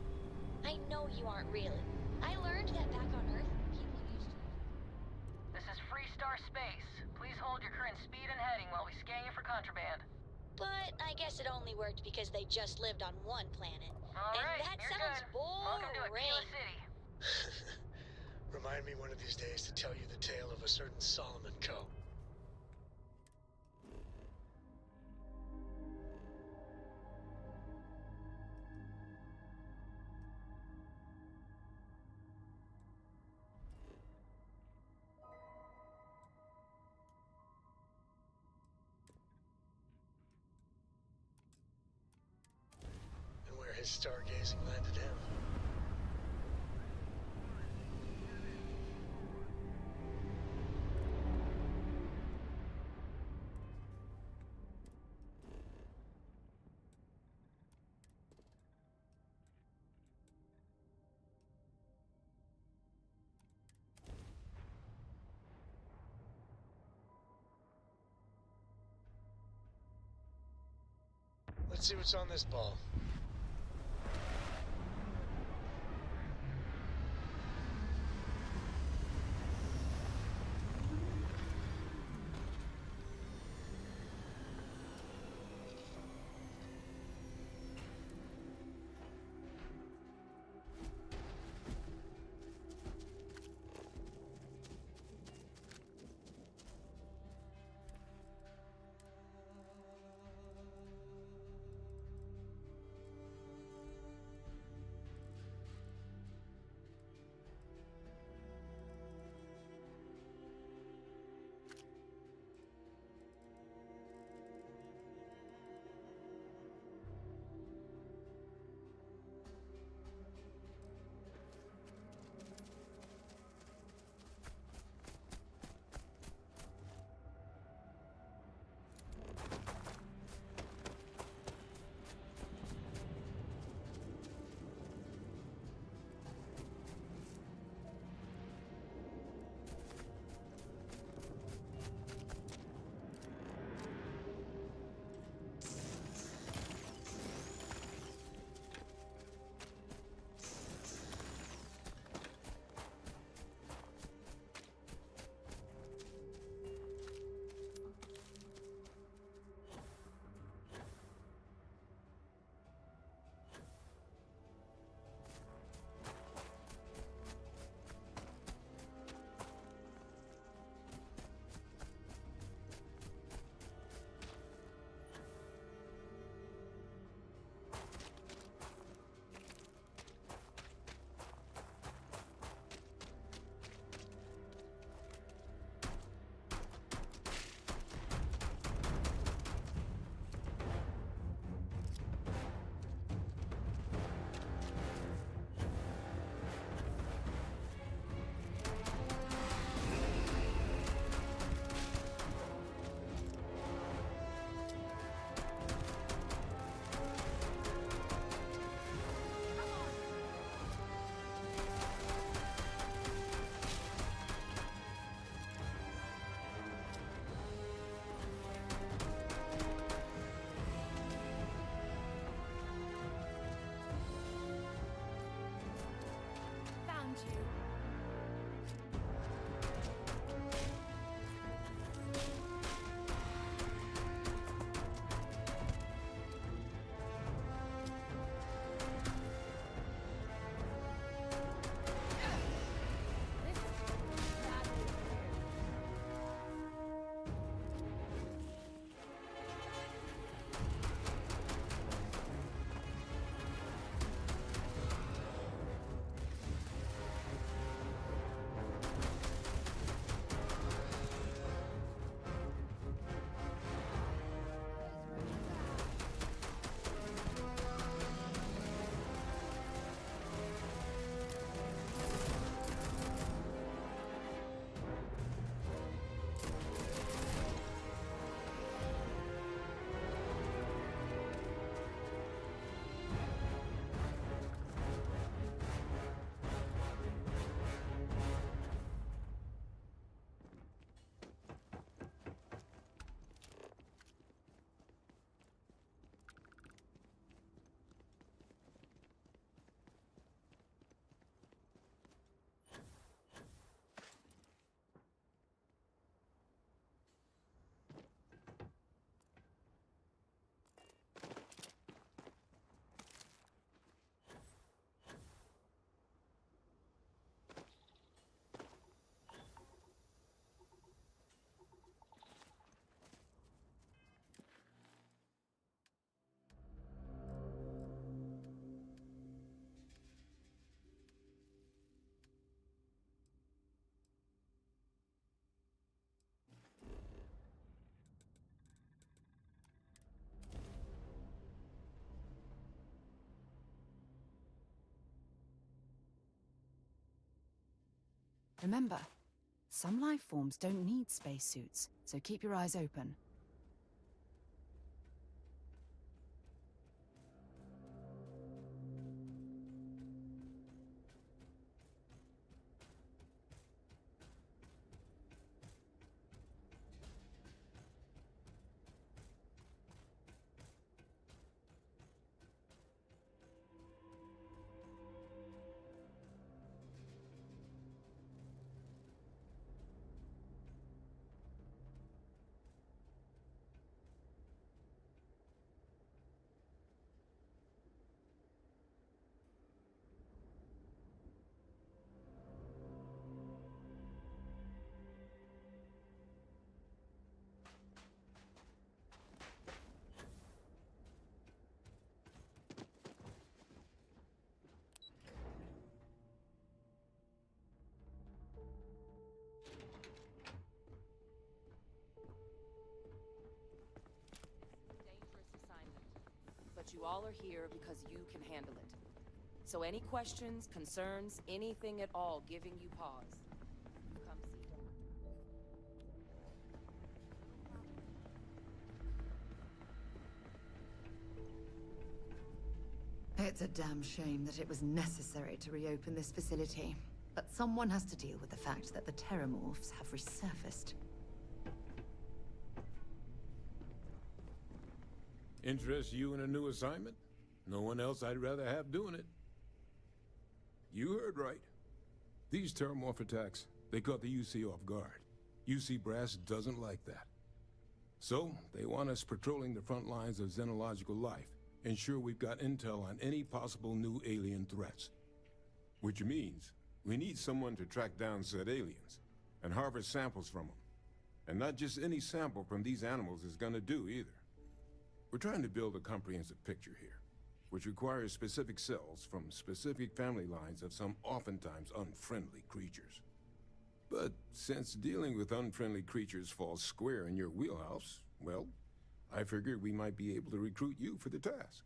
I know you aren't really. I learned that back on Earth, people used to... This is Freestar Space. Please hold your current speed and heading while we scan you for contraband. But I guess it only worked because they just lived on one planet. All right, that you're sounds good. boring. Welcome to Aquila City. Remind me one of these days to tell you the tale of a certain Solomon Co. And where his stargazing landed him. Let's see what's on this ball. Remember, some life forms don't need spacesuits, so keep your eyes open. But you all are here because you can handle it. So any questions, concerns, anything at all giving you pause, come see them. It's a damn shame that it was necessary to reopen this facility. But someone has to deal with the fact that the Terramorphs have resurfaced. Interest you in a new assignment? No one else I'd rather have doing it. You heard right. These Terramorph attacks, they caught the UC off guard. UC Brass doesn't like that. So, they want us patrolling the front lines of xenological life, ensure we've got intel on any possible new alien threats. Which means, we need someone to track down said aliens, and harvest samples from them. And not just any sample from these animals is gonna do either. We're trying to build a comprehensive picture here, which requires specific cells from specific family lines of some oftentimes unfriendly creatures. But since dealing with unfriendly creatures falls square in your wheelhouse, well, I figured we might be able to recruit you for the task.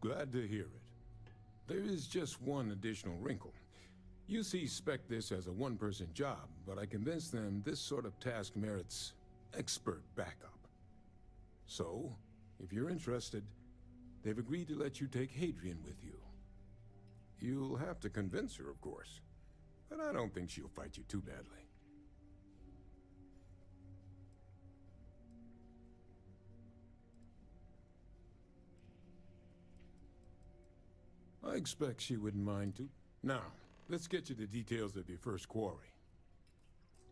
Glad to hear it. There is just one additional wrinkle. UC spec this as a one-person job, but I convinced them this sort of task merits expert backup. So, if you're interested, they've agreed to let you take Hadrian with you. You'll have to convince her, of course, but I don't think she'll fight you too badly. I expect she wouldn't mind too. Now, let's get you the details of your first quarry.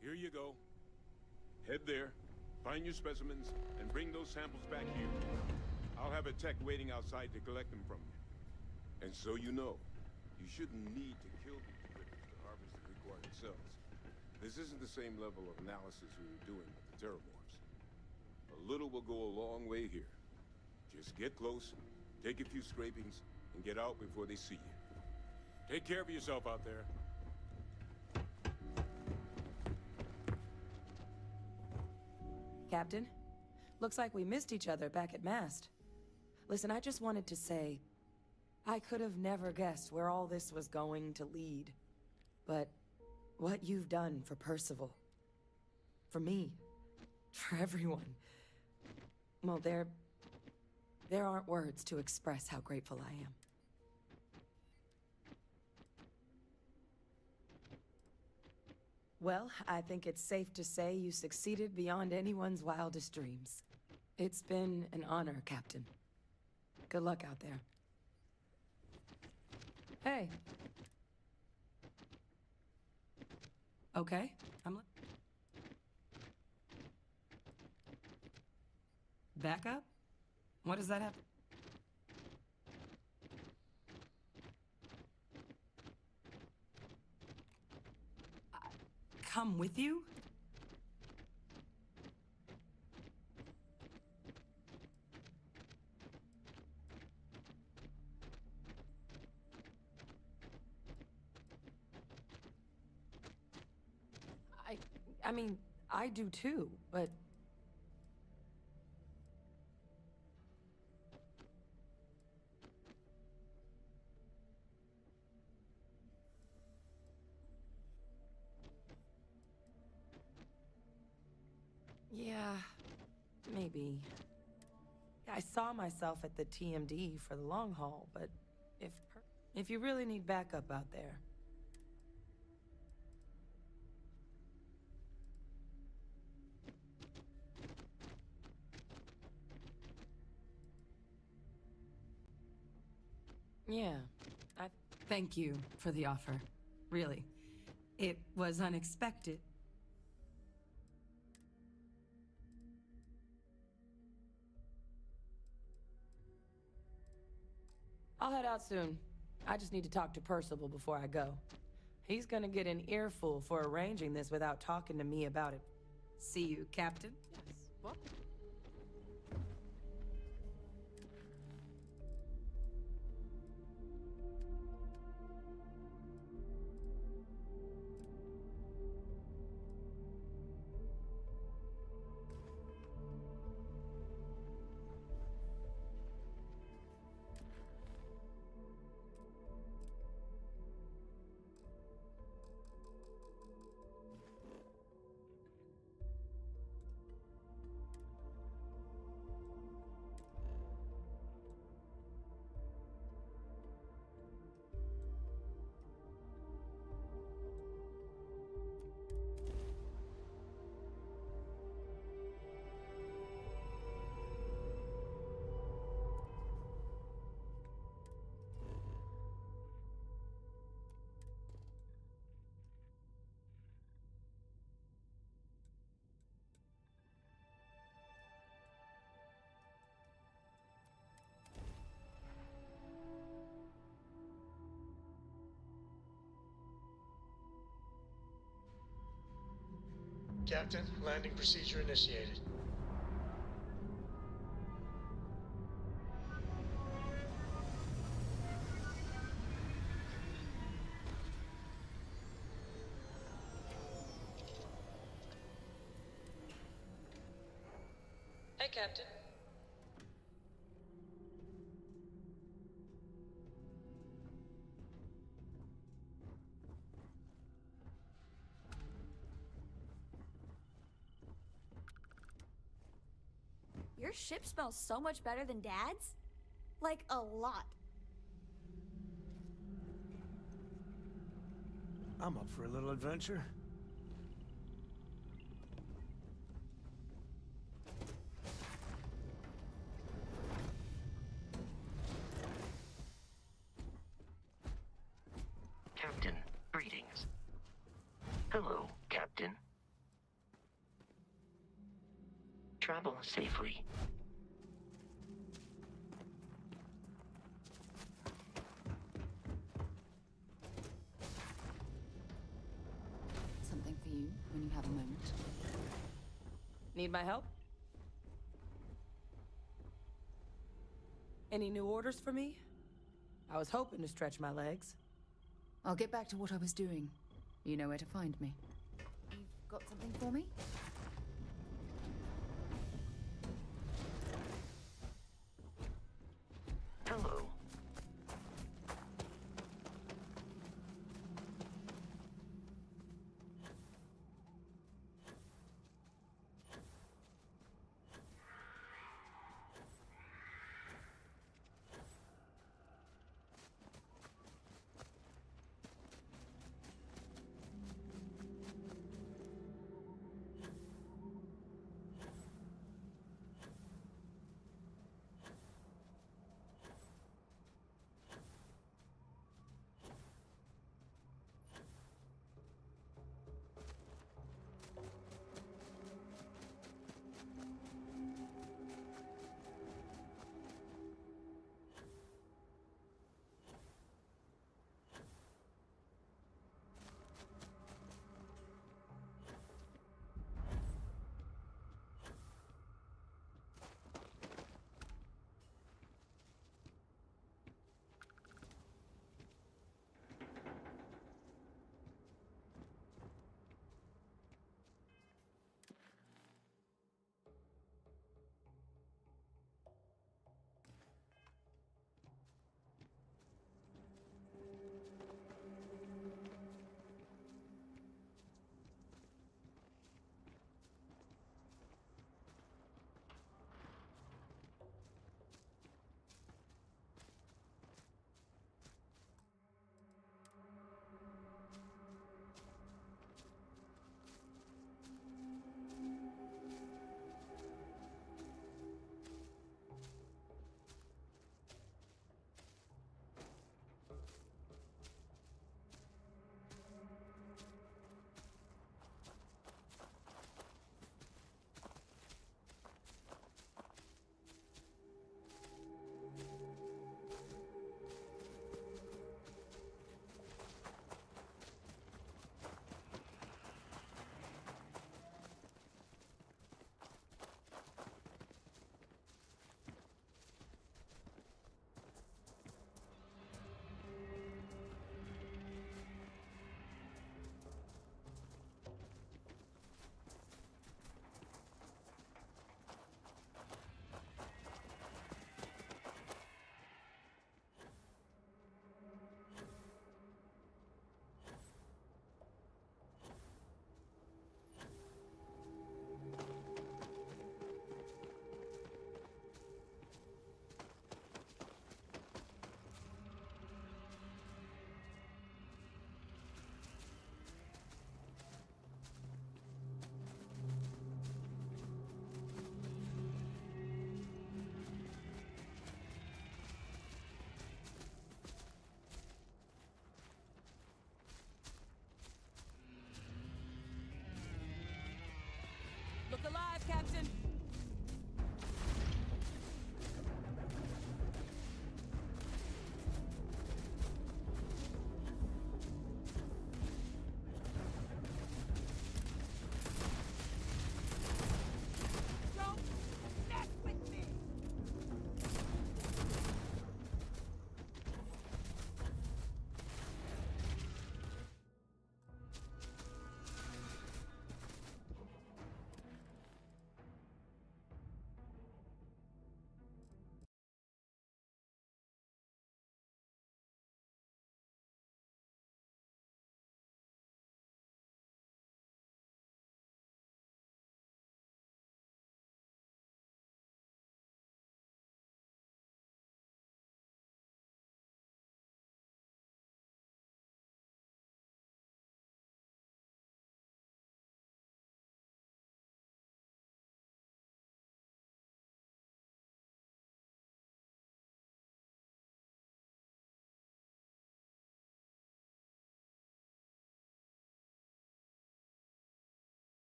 Here you go. Head there, find your specimens, and bring those samples back here. I'll have a tech waiting outside to collect them from you. And so you know, you shouldn't need to kill these critters to harvest the required cells. This isn't the same level of analysis we were doing with the Terramorphs. A little will go a long way here. Just get close, take a few scrapings, and get out before they see you. Take care of yourself out there. Captain, looks like we missed each other back at Mast. Listen, I just wanted to say, I could have never guessed where all this was going to lead. But what you've done for Percival, for me, for everyone, well, there aren't words to express how grateful I am. Well, I think it's safe to say you succeeded beyond anyone's wildest dreams. It's been an honor, Captain. Good luck out there. Hey. Okay, back up? What does that have? Come with you? I mean, I do too, but maybe. I saw myself at the TMD for the long haul, but if you really need backup out there. Yeah, Thank you for the offer. Really. It was unexpected. I'll head out soon. I just need to talk to Percival before I go. He's gonna get an earful for arranging this without talking to me about it. See you, Captain. Yes. What? Captain, landing procedure initiated. Hey, Captain. Your ship smells so much better than Dad's? Like, a lot. I'm up for a little adventure. Captain, greetings. Hello, Captain. Travel safely. Something for you when you have a moment. Need my help? Any new orders for me? I was hoping to stretch my legs. I'll get back to what I was doing. You know where to find me. You've got something for me? Hello.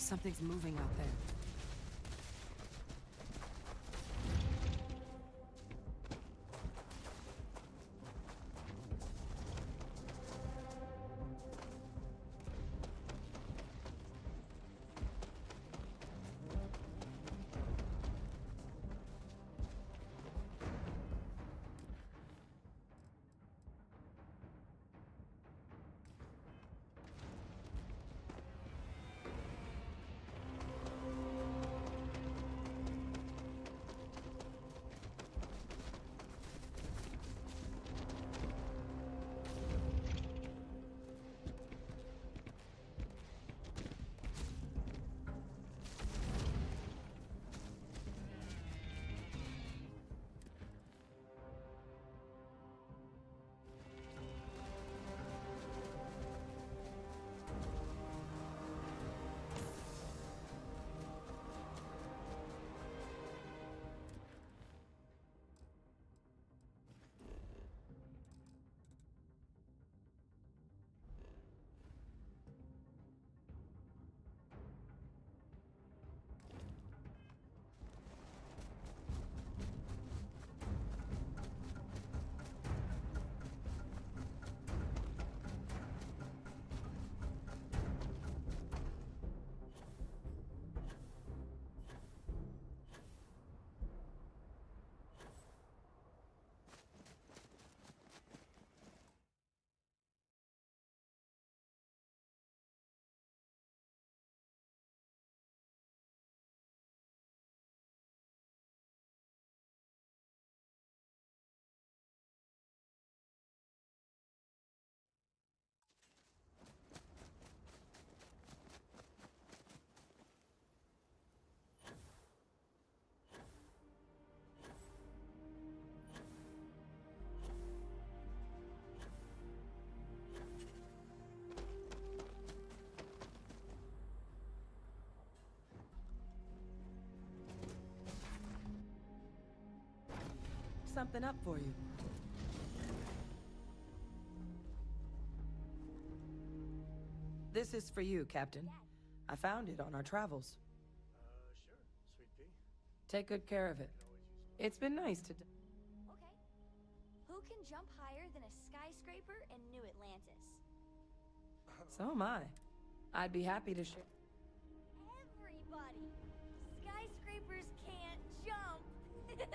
Something's moving out there. Something up for you. This is for you, Captain. I found it on our travels. Sure, sweet pea. Take good care of it. It's been nice to... Okay. Who can jump higher than a skyscraper in New Atlantis? So am I. I'd be happy to share... Everybody! Skyscrapers can't jump! Okay.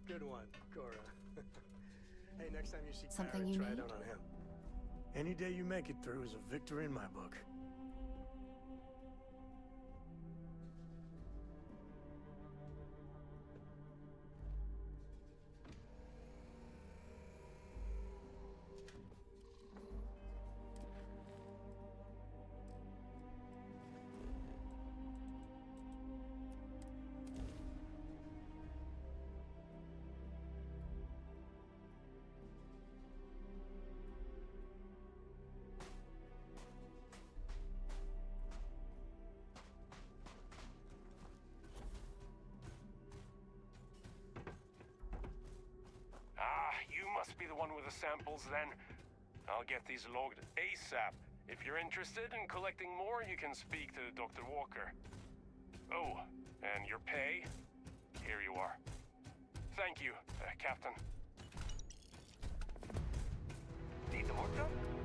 Good one, Cora. Hey, next time you see Something Barrett, you try it need? out on him. Any day you make it through is a victory in my book. Be the one with the samples then. I'll get these logged ASAP. If you're interested in collecting more, you can speak to Dr. Walker. Oh, and your pay? Here you are. Thank you, Captain. Need the work done?